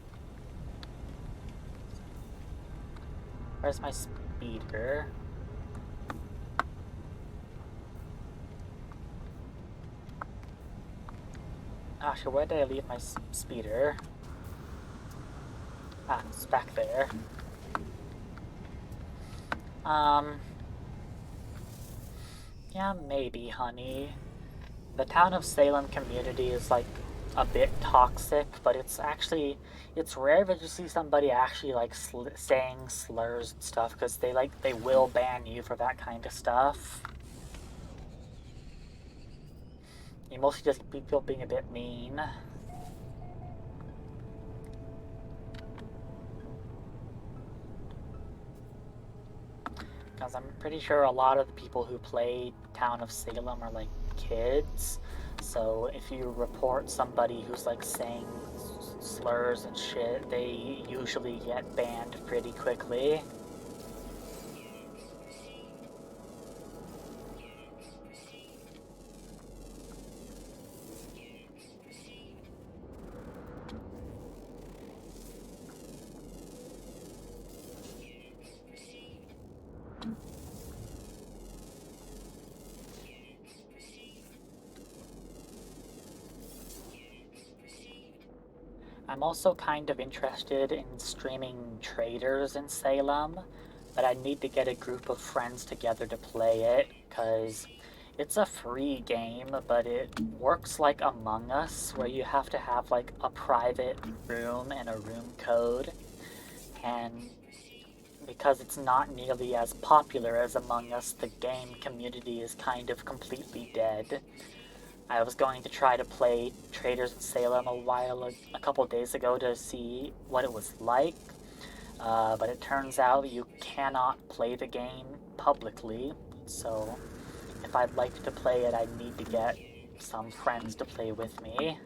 Where's my speeder? Actually, where did I leave my speeder? Ah, it's back there. Yeah, maybe, honey. The Town of Salem community is like a bit toxic, but it's rare that you see somebody actually like saying slurs and stuff, because they will ban you for that kind of stuff. You mostly just people being a bit mean. Because I'm pretty sure a lot of the people who play Town of Salem are like kids. So if you report somebody who's like saying slurs and shit, they usually get banned pretty quickly. I'm also kind of interested in streaming traders in Salem, but I need to get a group of friends together to play it, because it's a free game, but it works like Among Us, where you have to have like a private room and a room code, and because it's not nearly as popular as Among Us, the game community is kind of completely dead. I was going to try to play Traders in Salem a couple days ago to see what it was like, but it turns out you cannot play the game publicly, so if I'd like to play it, I'd need to get some friends to play with me.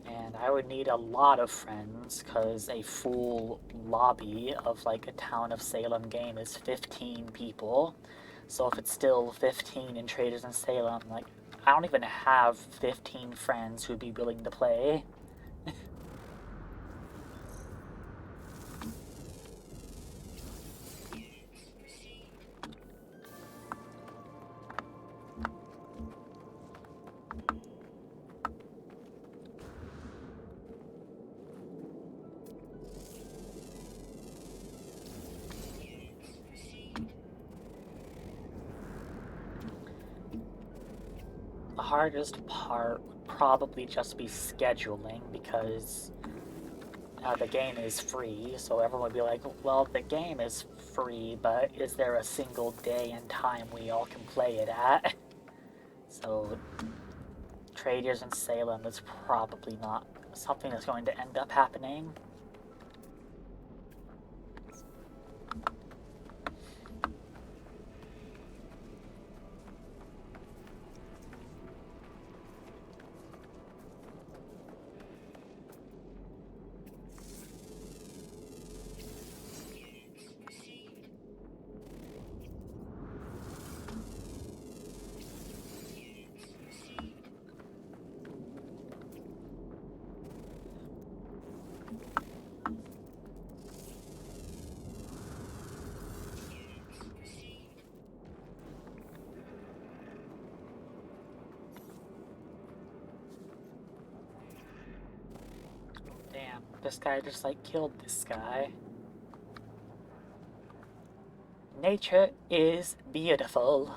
And I would need a lot of friends, because a full lobby of like a Town of Salem game is 15 people. So if it's still 15 in Traders in Salem, like, I don't even have 15 friends who'd be willing to play. The hardest part would probably just be scheduling, because the game is free, so everyone would be like, well, the game is free, but is there a single day and time we all can play it at? So Traders in Salem is probably not something that's going to end up happening. This guy just like killed this guy. Nature is beautiful.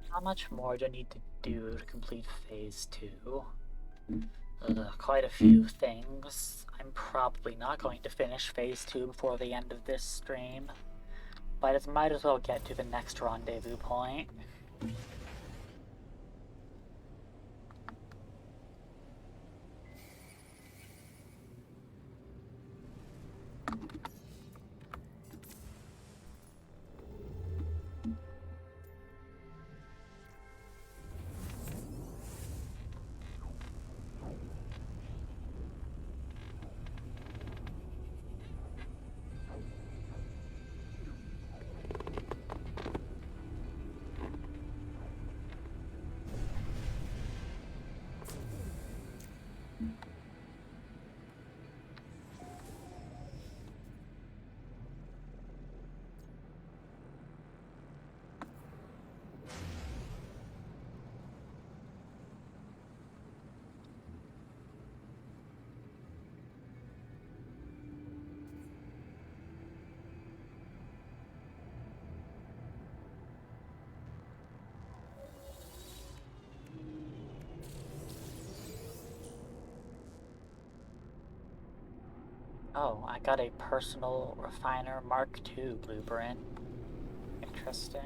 How much more do I need to do to complete phase 2? Quite a few things. I'm probably not going to finish phase 2 before the end of this stream, but I might as well get to the next rendezvous point. Oh, I got a personal refiner Mark II blueprint. Interesting.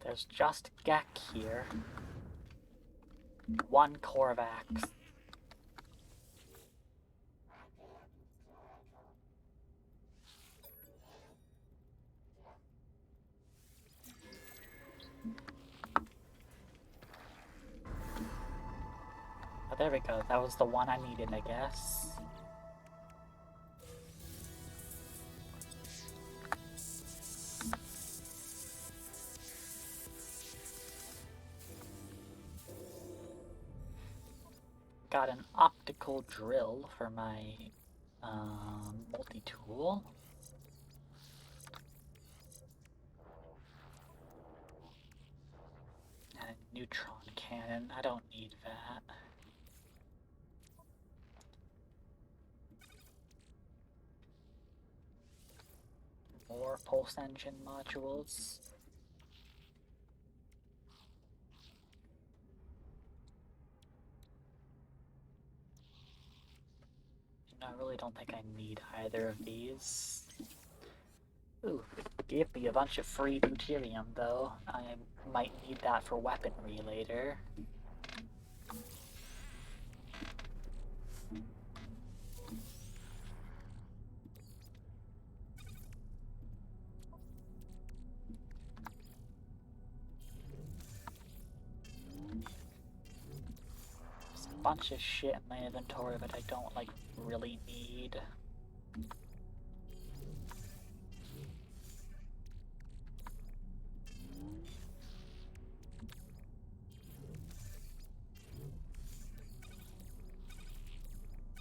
There's just Gek here. 1 Korvax. Oh, there we go. That was the one I needed, I guess. Got an optical drill for my multi-tool. And a neutron cannon. I don't need that. More pulse engine modules. I really don't think I need either of these. Ooh, gave me a bunch of free deuterium though. I might need that for weaponry later. There's a bunch of shit in my inventory that I don't like really need.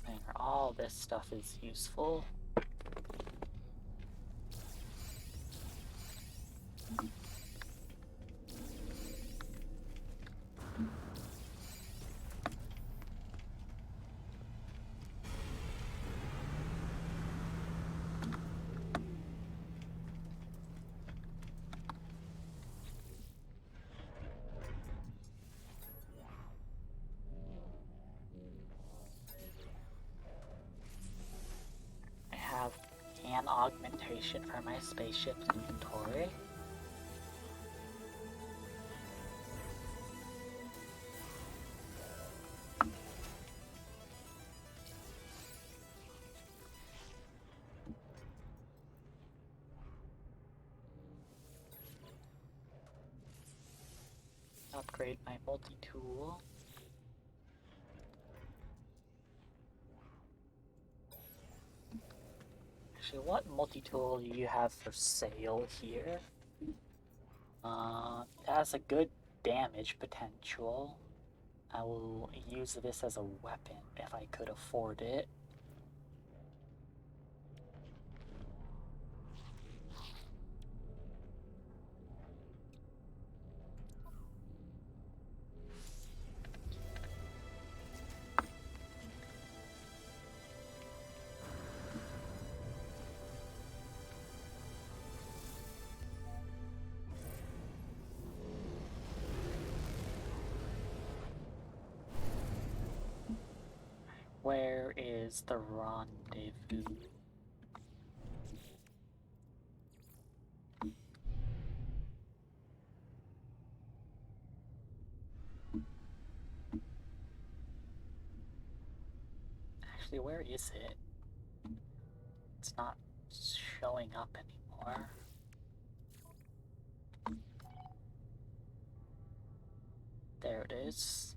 And all this stuff is useful. location for my spaceship's inventory. Upgrade my multi-tool. Actually, what multi-tool do you have for sale here? It has a good damage potential. I will use this as a weapon if I could afford it. Where is the rendezvous? Actually, where is it? It's not showing up anymore. There it is.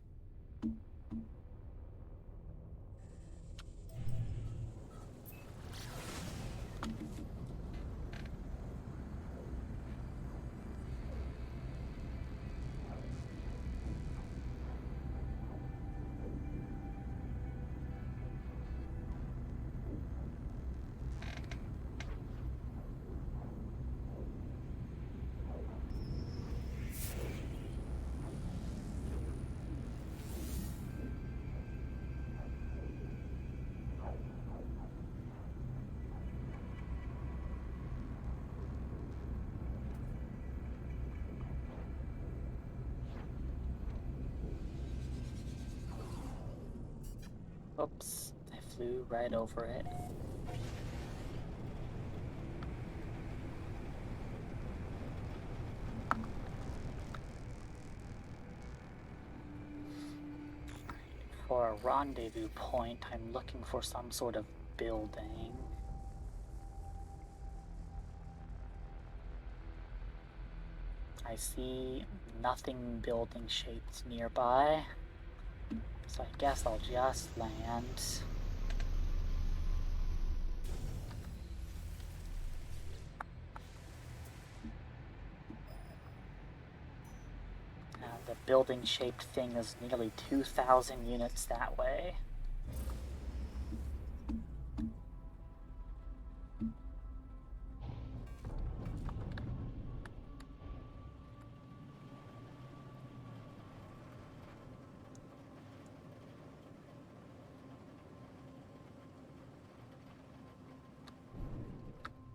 Oops, I flew right over it. For a rendezvous point, I'm looking for some sort of building. I see nothing building shaped nearby, so I guess I'll just land. The building shaped thing is nearly 2,000 units that way.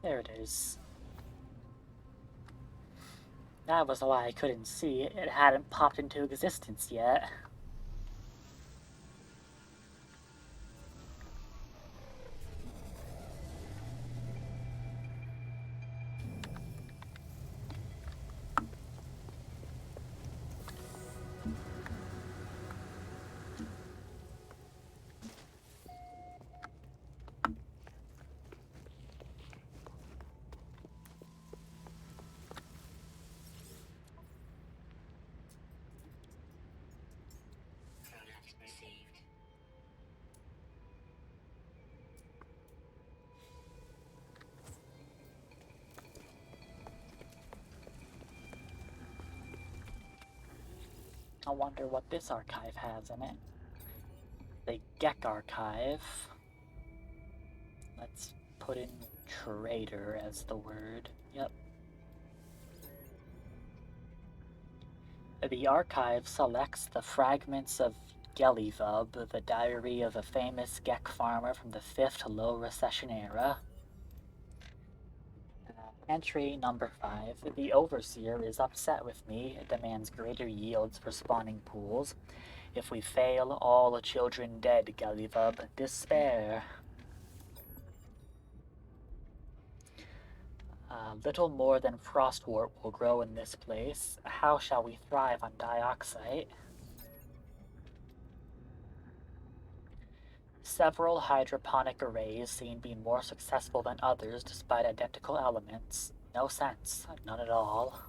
There it is. That was why I couldn't see it. It hadn't popped into existence yet. Product received. I wonder what this archive has in it. The Gek archive. Let's put in trader as the word. Yep. The archive selects the fragments of Gelivub, the diary of a famous Gek farmer from the 5th Low Recession era. Entry number 5. The Overseer is upset with me. It demands greater yields for spawning pools. If we fail, all the children dead, Gelivub. Despair. Little more than frostwort will grow in this place. How shall we thrive on dioxide? Several hydroponic arrays seem to be more successful than others despite identical elements. No sense. None at all.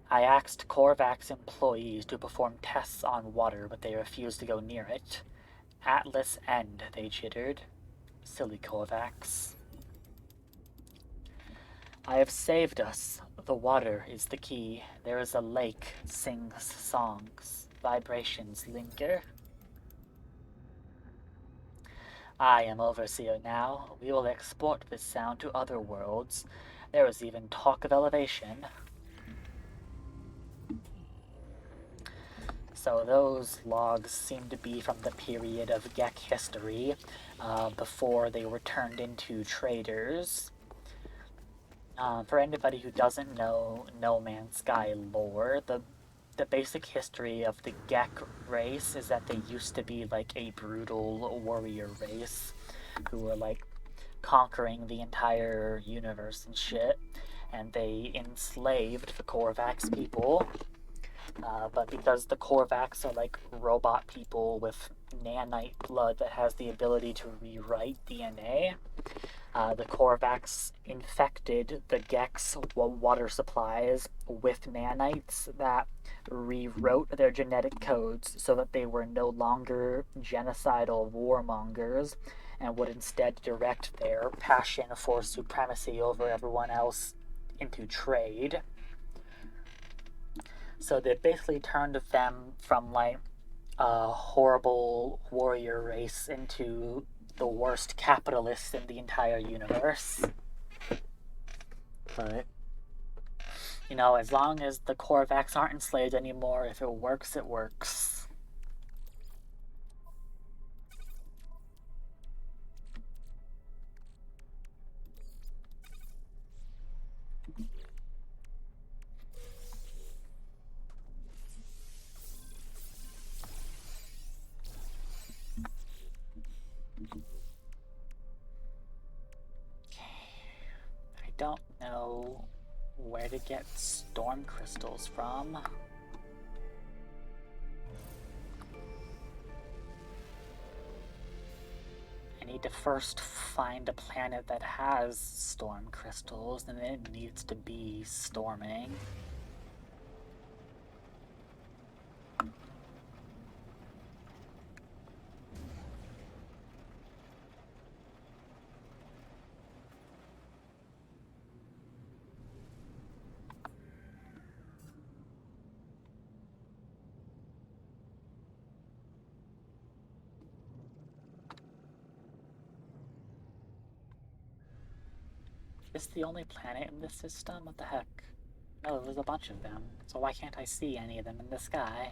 I asked Korvax employees to perform tests on water, but they refused to go near it. Atlas End, they chittered. Silly Korvax. I have saved us. The water is the key. There is a lake, sings songs. Vibrations linger. I am overseer now. We will export this sound to other worlds. There is even talk of elevation. So those logs seem to be from the period of Gek history, before they were turned into traders. For anybody who doesn't know No Man's Sky lore, the basic history of the Gek race is that they used to be like a brutal warrior race who were like conquering the entire universe and shit, and they enslaved the Korvax people. But because the Korvax are like robot people with nanite blood that has the ability to rewrite DNA, the Korvax infected the Gek's water supplies with nanites that rewrote their genetic codes so that they were no longer genocidal warmongers and would instead direct their passion for supremacy over everyone else into trade. So they basically turned them from like a horrible warrior race into the worst capitalists in the entire universe. But, you know, as long as the Korvax aren't enslaved anymore, if it works, it works. I don't know where to get storm crystals from. I need to first find a planet that has storm crystals, and it needs to be storming. Is this the only planet in this system? What the heck? No, there's a bunch of them. So why can't I see any of them in the sky?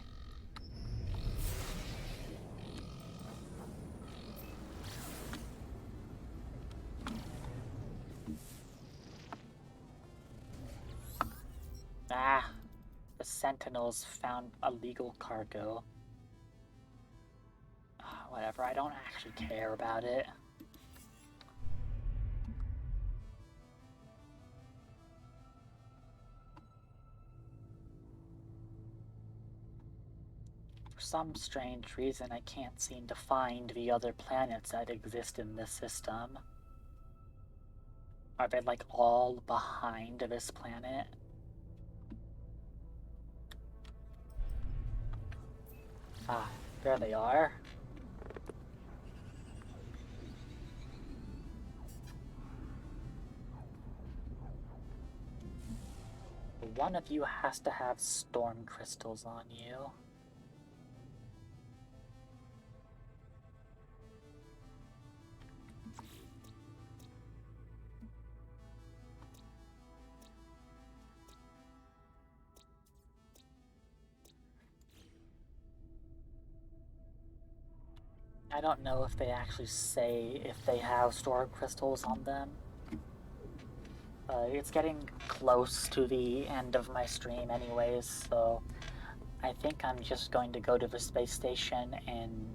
Ah, the Sentinels found illegal cargo. Whatever, I don't actually care about it. For some strange reason, I can't seem to find the other planets that exist in this system. Are they like all behind this planet? Ah, there they are. One of you has to have storm crystals on you. I don't know if they actually say if they have storm crystals on them. It's getting close to the end of my stream anyways, so I think I'm just going to go to the space station and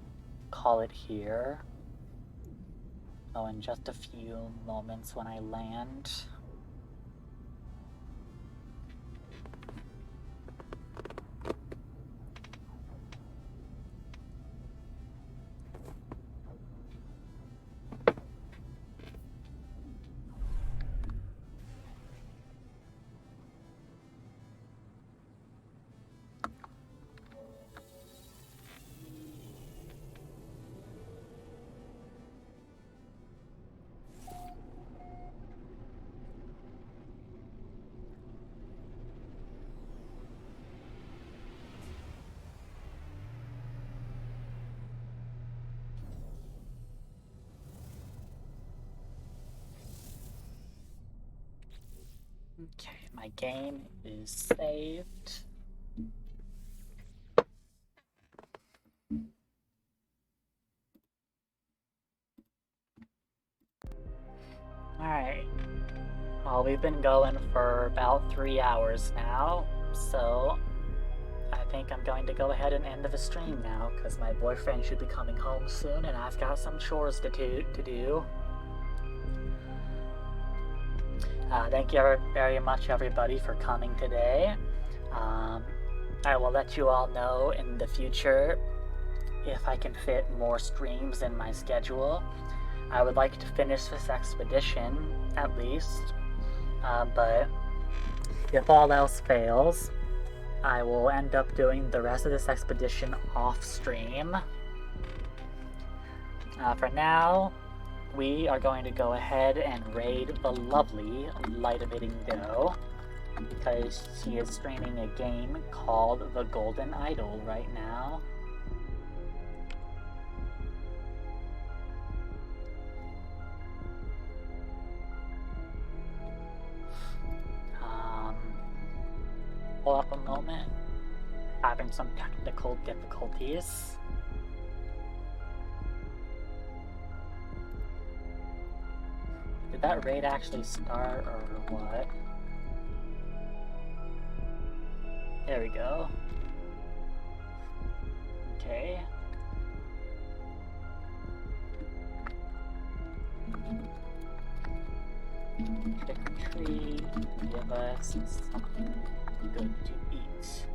call it here. Oh, in just a few moments when I land. Okay, my game is saved. Alright. Well, we've been going for about 3 hours now, so I think I'm going to go ahead and end the stream now, because my boyfriend should be coming home soon, and I've got some chores to do. Thank you very much, everybody, for coming today. I will let you all know in the future if I can fit more streams in my schedule. I would like to finish this expedition, at least, but if all else fails, I will end up doing the rest of this expedition off stream. For now, we are going to go ahead and raid the lovely Light Emitting Doe, because she is streaming a game called The Golden Idol right now. Hold up a moment. Having some technical difficulties. Did that raid actually start, or what? There we go. Okay. Trick or treat, give us something good to eat.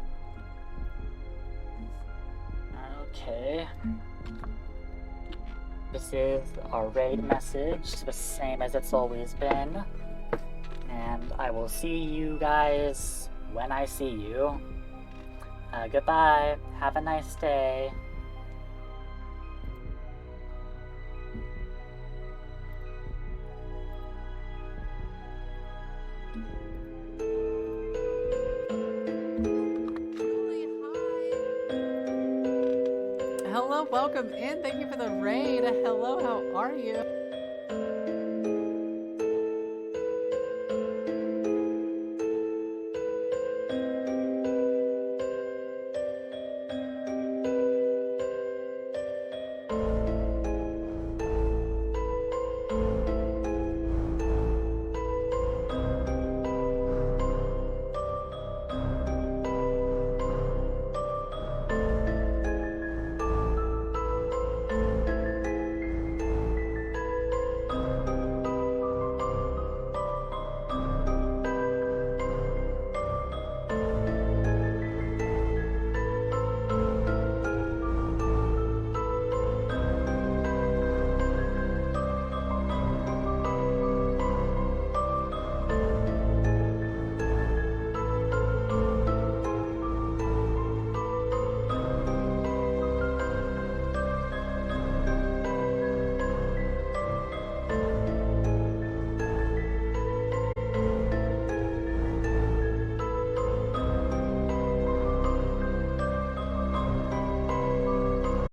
Okay. This is our raid message, the same as it's always been. And I will see you guys when I see you. Goodbye. Have a nice day. Hello, welcome in. Thank you for the raid. Hello, how are you?